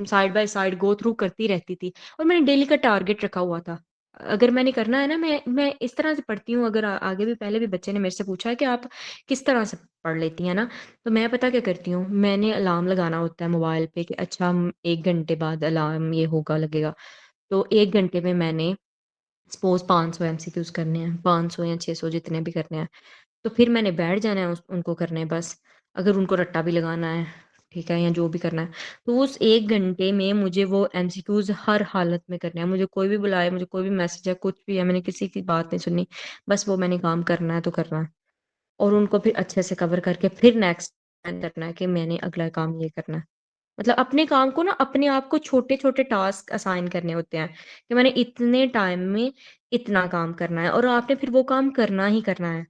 side by side go through करती रहती थी। और मैंने डेली का टारगेट रखा हुआ था, अगर मैंने करना है ना, मैं इस तरह से पढ़ती हूँ। अगर आगे भी पहले भी बच्चे ने मेरे से पूछा है कि आप किस तरह से पढ़ लेती हैं ना, तो मैं पता क्या करती हूँ, मैंने अलार्म लगाना होता है मोबाइल पे कि अच्छा 1 घंटे बाद अलार्म ये होगा लगेगा, तो 1 घंटे में मैंने सपोज 500 एमसीक्यूज करने हैं, 500 या 600 जितने भी करने हैं, तो फिर मैंने बैठ जाना है उनको करने बस। अगर उनको रट्टा भी लगाना है, ठीक है, या जो भी करना है, तो उस 1 घंटे में मुझे वो एमसीक्यूज हर हालत में करने हैं। मुझे कोई भी बुलाए, मुझे कोई भी मैसेज है, कुछ भी है, मैंने किसी की बात नहीं सुननी, बस वो मैंने काम करना है तो करना है। और उनको फिर अच्छे से कवर करके फिर नेक्स्ट प्लान करना है कि मैंने अगला काम ये करना है। मतलब अपने काम को ना, अपने आप को छोटे छोटे टास्क असाइन करने होते हैं कि मैंने इतने टाइम में इतना काम करना है, और आपने फिर वो काम करना ही करना है,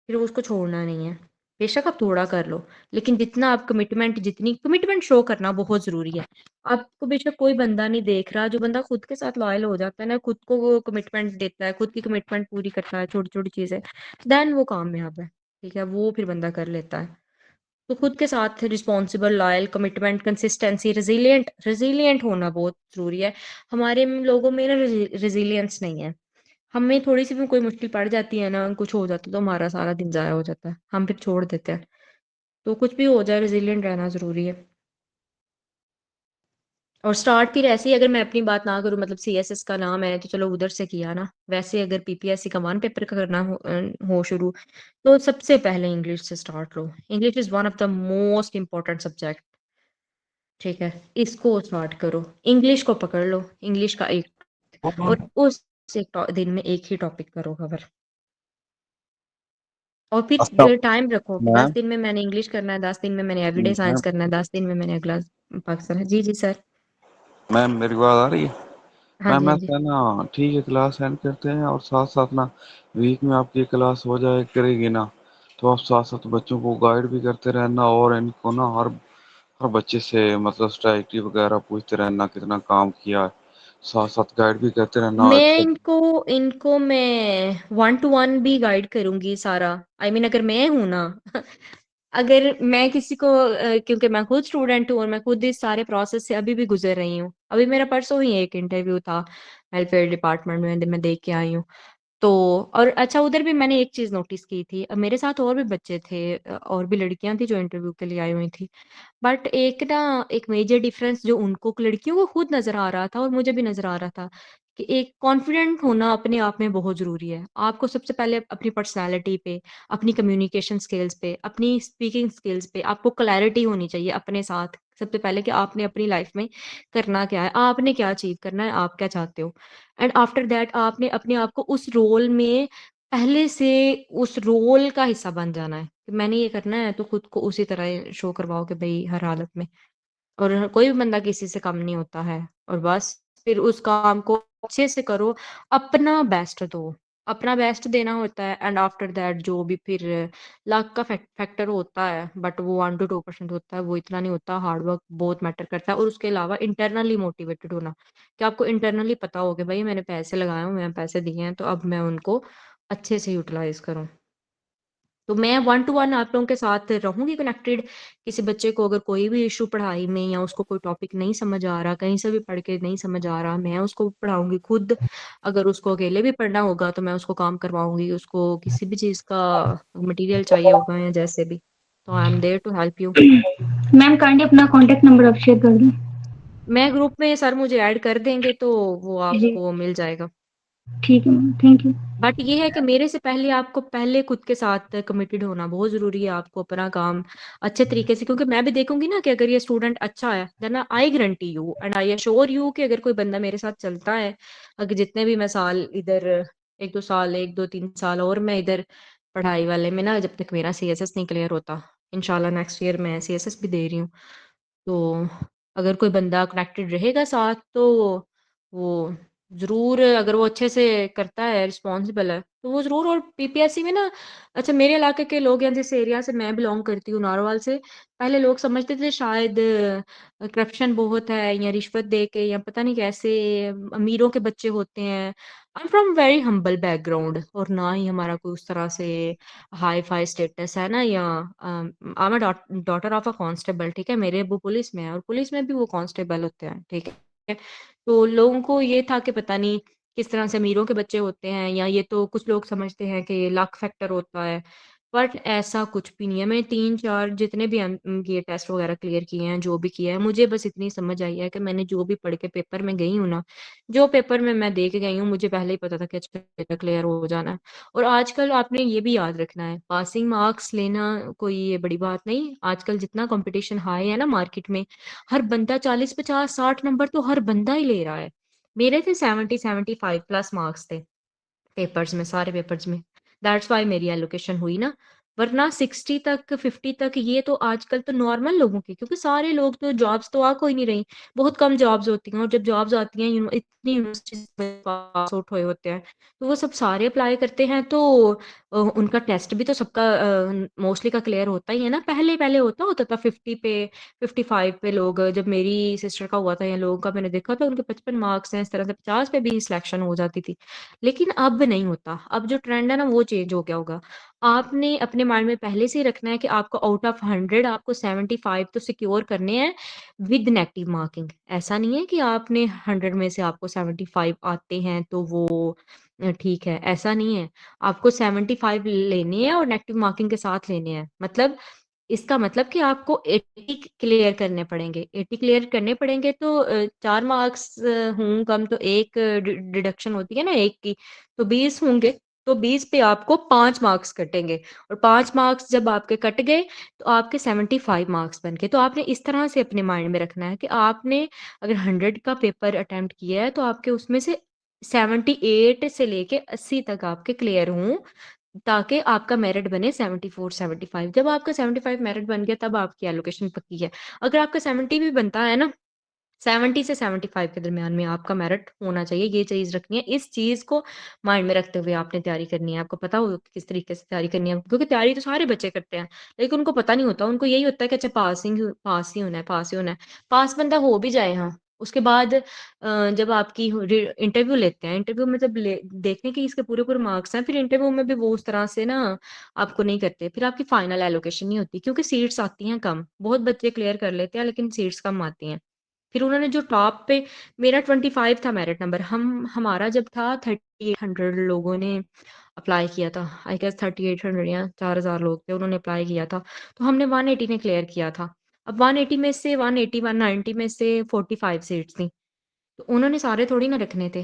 फिर उसको छोड़ना नहीं है। बेशक आप थोड़ा कर लो, लेकिन जितना आप कमिटमेंट, जितनी कमिटमेंट शो करना बहुत ज़रूरी है। आपको बेशक कोई बंदा नहीं देख रहा, जो बंदा खुद के साथ लॉयल हो जाता है ना, खुद को वो कमिटमेंट देता है, खुद की कमिटमेंट पूरी करता है, छोटी-छोटी चीज़ें, देन वो कामयाब है। ठीक है? वो फिर बंदा कर लेता है। तो खुद के साथ रिस्पॉन्सिबल, लॉयल, कमिटमेंट, कंसिस्टेंसी, रेज़िलिएंट रेज़िलिएंट होना बहुत ज़रूरी है। हमारे लोगों में ना रेज़िलियंस नहीं है। हमें थोड़ी-सी भी कोई मुश्किल पड़ जाती है ना, कुछ हो जाता है, तो हमारा सारा दिन ज़ाया हो जाता है। हम फिर छोड़ देते हैं। तो कुछ भी हो जाए, रेज़िलिएंट रहना ज़रूरी है। और स्टार्ट फिर ऐसे ही, अगर मैं अपनी बात ना करूँ, मतलब सीएसएस का नाम मैंने तो चलो उधर से किया ना, वैसे अगर पीपीएससी का 1 पेपर का करना हो शुरू, तो सबसे पहले इंग्लिश से start low. English is one of the most important subject. ठीक है? इसको स्टार्ट करो। इंग्लिश को पकड़ लो, इंग्लिश का एक, और उस एक दिन में एक ही टॉपिक करो कवर। और अच्छा फिर टाइम रखो कि 10 मैम। दिन में मैंने इंग्लिश करना है, 10 दिन में मैंने एवरीडे साइंस मैम करना है, 10 दिन में मैंने अगला पाकिस्तान है। जी, जी सर। मैम मेरी बात आ रही है? हाँ जी, मैम हाँ जी। ऐसा है ना, ठीक है, क्लास एंड करते हैं और साथ साथ ना वीक में आपकी क्लास हो जाए करेगी ना, तो आप साथ साथ बच्चों को गाइड भी करते रहना और इनको ना हर हर बच्चे से मतलब स्ट्रैटेजी वगैरह पूछते रहना, कितना काम किया है, साथ साथ गाइड भी करते रहना। मैं अच्छा। इनको इनको मैं 1 to 1 भी गाइड करूंगी सारा। अगर मैं हूं ना अगर मैं किसी को क्योंकि मैं खुद स्टूडेंट हूँ और मैं खुद इस सारे प्रोसेस से अभी भी गुजर रही हूँ। अभी मेरा परसों ही एक इंटरव्यू था वेलफेयर डिपार्टमेंट में, मैं देख के आई हूँ। तो और अच्छा, उधर भी मैंने एक चीज नोटिस की थी। अब मेरे साथ और भी बच्चे थे, और भी लड़कियां थी जो इंटरव्यू के लिए आई हुई थी। बट एक मेजर डिफरेंस जो उनको लड़कियों को खुद नजर आ रहा था और मुझे भी नजर आ रहा था कि एक कॉन्फिडेंट होना अपने आप में बहुत जरूरी है। आपको सबसे पहले अपनी पर्सनालिटी पे, अपनी कम्युनिकेशन स्किल्स पे, अपनी स्पीकिंग स्किल्स पे आपको क्लैरिटी होनी चाहिए अपने साथ। सबसे पहले कि आपने अपनी लाइफ में करना क्या है, आपने क्या अचीव करना है, आप क्या चाहते हो। एंड आफ्टर दैट आपने अपने आप को उस रोल में पहले से उस रोल का हिस्सा बन जाना है कि मैंने ये करना है, तो खुद को उसी तरह शो करवाओ कि भाई हर हालत में। और कोई भी बंदा किसी से कम नहीं होता है। और बस फिर उस काम को अच्छे से करो, अपना बेस्ट दो। अपना बेस्ट देना होता है। एंड आफ्टर दैट जो भी फिर लक का फैक्टर होता है, बट वो 1 to 2% होता है, वो इतना नहीं होता। हार्ड वर्क बहुत मैटर करता है। और उसके अलावा इंटरनली मोटिवेटेड होना, कि आपको इंटरनली पता हो कि भाई मैंने पैसे लगाए हैं, मैंने पैसे दिए हैं, तो अब मैं उनको अच्छे से यूटिलाइज करूं। तो मैं 1 to 1 आप लोगों के साथ रहूंगी कनेक्टेड। किसी बच्चे को अगर कोई भी इशू पढ़ाई में, या उसको कोई टॉपिक नहीं समझ आ रहा, कहीं से भी पढ़ के नहीं समझ आ रहा, मैं उसको पढ़ाऊंगी खुद। अगर उसको अकेले भी पढ़ना होगा तो मैं उसको काम करवाऊंगी। उसको किसी भी चीज का मटेरियल चाहिए होगा या जैसे भी, तो I am there to help you. Ma'am kindly अपना कॉन्टेक्ट नंबर आप शेयर कर दें। मैं ग्रुप में सर मुझे ऐड कर देंगे तो वो जी आपको मिल जाएगा। ठीक है मैम, थैंक यू। बट ये है कि मेरे से पहले आपको पहले खुद के साथ कमिटेड होना बहुत जरूरी है। आपको अपना काम अच्छे तरीके से, क्योंकि मैं भी देखूंगी ना कि अगर ये स्टूडेंट अच्छा है, then I guarantee you and I assure you कि अगर कोई बंदा मेरे साथ चलता है, अगर जितने भी मैं साल इधर, 1 2 साल, 1 2 3 साल और मैं इधर पढ़ाई वाले में ना, जब तक मेरा सीएसएस नहीं क्लियर होता, इंशाल्लाह नेक्स्ट ईयर मैं सीएसएस भी दे रही हूँ। तो अगर कोई बंदा कनेक्टेड रहेगा साथ, तो वो जरूर, अगर वो अच्छे से करता है, रिस्पॉन्सिबल है, तो वो जरूर। और पीपीएससी में ना, अच्छा मेरे इलाके के लोग, या जिस एरिया से मैं बिलोंग करती हूँ नारोवाल से, पहले लोग समझते थे शायद करप्शन बहुत है, या रिश्वत दे के, या पता नहीं कैसे अमीरों के बच्चे होते हैं। I am from very humble background, और ना ही हमारा कोई उस तरह से हाई फाई स्टेटस है ना, या I am daughter of a constable. ठीक है, मेरे अबू पुलिस में है, और पुलिस में भी वो कांस्टेबल होते हैं। ठीक है, तो लोगों को ये था कि पता नहीं किस तरह से अमीरों के बच्चे होते हैं, या ये तो कुछ लोग समझते हैं कि लक फैक्टर होता है। बट ऐसा कुछ भी नहीं है। मैंने 3 4 जितने भी ये टेस्ट वगैरह क्लियर किए हैं, जो भी किया है, मुझे बस इतनी समझ आई है कि मैंने जो भी पढ़ के पेपर में गई हूँ ना, जो पेपर में मैं दे के गई हूँ, मुझे पहले ही पता था कि अच्छा बेटा क्लियर हो जाना है। और आजकल आपने ये भी याद रखना है, पासिंग मार्क्स लेना कोई ये बड़ी बात नहीं। आजकल जितना कंपटीशन हाई है ना मार्केट में, हर बंदा 40 50 60 नंबर तो हर बंदा ही ले रहा है। मेरे थे 70 75+ मार्क्स थे पेपर्स में, सारे पेपर्स में। दैट्स वाई मेरी एलोकेशन हुई ना। वरना 60 तक 50 तक ये तो आजकल तो नॉर्मल लोगों की, क्योंकि सारे लोग तो जॉब्स तो आ कोई नहीं रही। बहुत कम जॉब्स होती हैं, और जब जॉब्स आती हैं इतनी यूनिवर्सिटीज में पास आउट हुए होते हैं, तो वो सब सारे अप्लाई करते हैं। तो उनका टेस्ट भी तो सबका मोस्टली का क्लियर होता ही है ना। पहले पहले होता होता था 50 पे 55 पे लोग, जब मेरी सिस्टर का हुआ था, या लोगों का मैंने देखा था, उनके 55 मार्क्स हैं, इस तरह से 50 पे भी सिलेक्शन हो जाती थी। लेकिन अब नहीं होता। अब जो ट्रेंड है ना, वो चेंज हो गया होगा। आपने अपने माइंड में पहले से ही रखना है कि आपको आउट ऑफ 100 आपको 75 तो सिक्योर करने हैं विद नेगेटिव मार्किंग। ऐसा नहीं है कि आपने 100 में से आपको 75 आते हैं तो वो ठीक है, ऐसा नहीं है। आपको 75 लेने हैं और नेगेटिव मार्किंग के साथ लेने हैं। मतलब इसका मतलब कि आपको 80 क्लियर करने पड़ेंगे। 80 क्लियर करने पड़ेंगे तो 4 मार्क्स हों कम तो एक डिडक्शन होती है ना एक की, तो 20 होंगे। तो 20 पे आपको 5 मार्क्स कटेंगे, और 5 मार्क्स जब आपके कट गए तो आपके 75 मार्क्स बन गए। तो आपने इस तरह से अपने माइंड में रखना है कि आपने अगर 100 का पेपर अटेम्प्ट किया है, तो आपके उसमें से 78 से लेके 80 तक आपके क्लियर हों, ताकि आपका मेरिट बने 74 75। जब आपका 75 मेरिट बन गया, तब आपकी एलोकेशन पक्की है। अगर आपका 70 भी बनता है ना, 70 से 75 के दरमियान में आपका मेरिट होना चाहिए, ये चीज़ रखनी है। इस चीज़ को माइंड में रखते हुए आपने तैयारी करनी है। आपको पता हो कि किस तरीके से तैयारी करनी है, क्योंकि तैयारी तो सारे बच्चे करते हैं, लेकिन उनको पता नहीं होता। उनको यही होता है कि अच्छा पास ही होना है, पास ही होना है। पास बंदा हो भी जाए, हाँ, उसके बाद जब आपकी इंटरव्यू लेते हैं, इंटरव्यू में जब देखने कि इसके पूरे-पूरे मार्क्स हैं, फिर इंटरव्यू में भी वो उस तरह से ना आपको नहीं करते। फिर आपकी फाइनल एलोकेशन नहीं होती, क्योंकि सीट्स आती हैं कम। बहुत बच्चे क्लियर कर लेते हैं, लेकिन सीट्स कम आती हैं। फिर उन्होंने जो टॉप पे, मेरा 25 था मेरिट नंबर, हमारा जब था 3800 लोगों ने अप्लाई किया था। आई गेस 3800 या 4000 लोग थे, उन्होंने अप्लाई किया था। तो हमने 180 ने क्लियर किया था। अब 180 में से 180 190 में से 45 सीट्स थी। तो उन्होंने सारे थोड़ी ना रखने थे।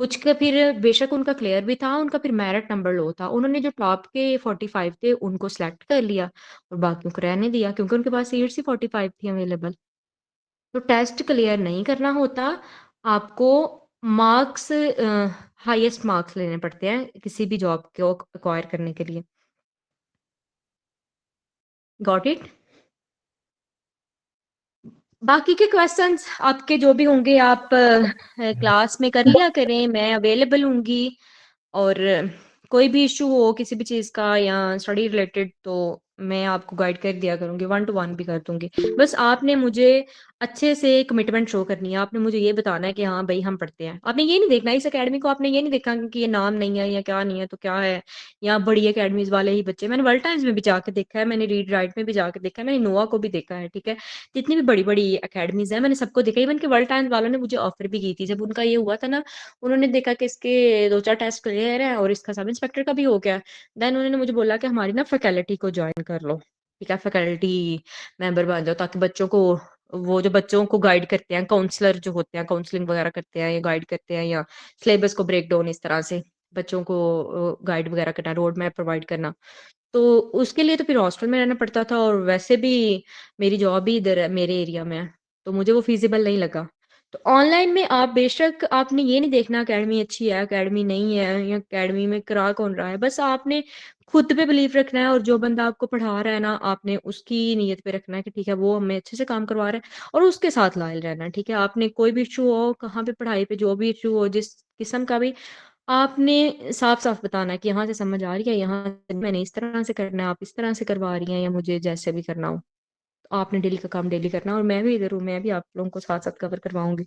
कुछ का फिर बेशक उनका क्लियर भी था, उनका फिर मेरिट नंबर लो था। उन्होंने जो टॉप के 45 थे उनको सेलेक्ट कर लिया और बाकियों को रहने दिया, क्योंकि उनके पास सीट्स ही 45 थी अवेलेबल। तो टेस्ट क्लियर नहीं करना होता, आपको मार्क्स हाईएस्ट मार्क्स लेने पड़ते हैं किसी भी जॉब को एक्वायर करने के लिए। Got it? बाकी के क्वेश्चंस आपके जो भी होंगे आप क्लास में कर लिया करें, मैं अवेलेबल होंगी। और कोई भी इशू हो किसी भी चीज़ का या स्टडी रिलेटेड, तो मैं आपको गाइड कर दिया करूँगी, 1 टू 1 भी कर दूँगी। बस आपने मुझे अच्छे से कमिटमेंट शो करनी है। आपने मुझे ये बताना है कि हाँ भई हम पढ़ते हैं। आपने ये नहीं देखना इस अकेडमी को, आपने ये नहीं देखा कि ये नाम नहीं है या क्या नहीं है तो क्या है, या बड़ी अकेडमीज़ वाले ही बच्चे। मैंने वर्ल्ड टाइम्स में भी जाके देखा है, मैंने रीड राइट में भी जाके देखा है, मैंने नोआ को भी देखा है, ठीक है? जितनी भी बड़ी-बड़ी अकेडमीज़ हैं, मैंने सबको देखा। इवन कि वर्ल्ड टाइम्स वालों ने मुझे ऑफ़र भी की थी। जब उनका ये हुआ था ना, उन्होंने देखा कि इसके 2-4 टेस्ट क्लियर है और इसका सब इंस्पेक्टर का भी हो गया। देन उन्होंने मुझे बोला कि हमारी ना फैकल्टी को जॉइन कर लो, ठीक है? फैकल्टी मेंबर बन जाओ, ताकि बच्चों को, वो जो बच्चों को गाइड करते हैं, काउंसलर जो होते हैं, काउंसलिंग वगैरह करते हैं या गाइड करते हैं, या सिलेबस को ब्रेक डाउन इस तरह से बच्चों को गाइड वगैरह करना, रोड मैप प्रोवाइड करना। तो उसके लिए तो फिर हॉस्टल में रहना पड़ता था, और वैसे भी मेरी जॉब ही इधर है, मेरे एरिया में है, तो मुझे वो फ़ीज़िबल नहीं लगा। तो ऑनलाइन में आप बेशक, आपने ये नहीं देखना अकेडमी अच्छी है, अकेडमी नहीं है, या अकेडमी में करा कौन रहा है। बस आपने खुद पे बिलीव रखना है, और जो बंदा आपको पढ़ा रहा है ना, आपने उसकी नीयत पे रखना है कि ठीक है, वो हमें अच्छे से काम करवा रहा है, और उसके साथ लायल रहना है, ठीक है? आपने कोई भी इश्यू हो, कहाँ पे पढ़ाई पे जो भी इश्यू हो, जिस किस्म का भी, आपने साफ-साफ बताना है कि यहाँ से समझ आ रही है, यहाँ से मैंने इस तरह से करना है, आप इस तरह से करवा रही हैं, या मुझे जैसे भी करना हो। तो आपने डेली का काम डेली करना है, और मैं भी इधर हूँ, मैं भी आप लोगों को साथ-साथ कवर करवाऊँगी।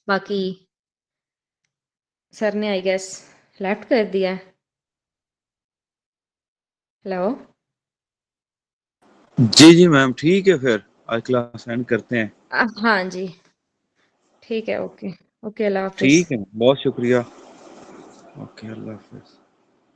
बाकी सर ने आई गेस लेफ्ट कर दिया है। हेलो? जी जी मैम, ठीक है, फिर आज क्लास एंड करते हैं। हाँ जी, ठीक है, ओके। ओके, अल्लाह हाफ़िज़। ठीक है, बहुत शुक्रिया। ओके, अल्लाह हाफिज।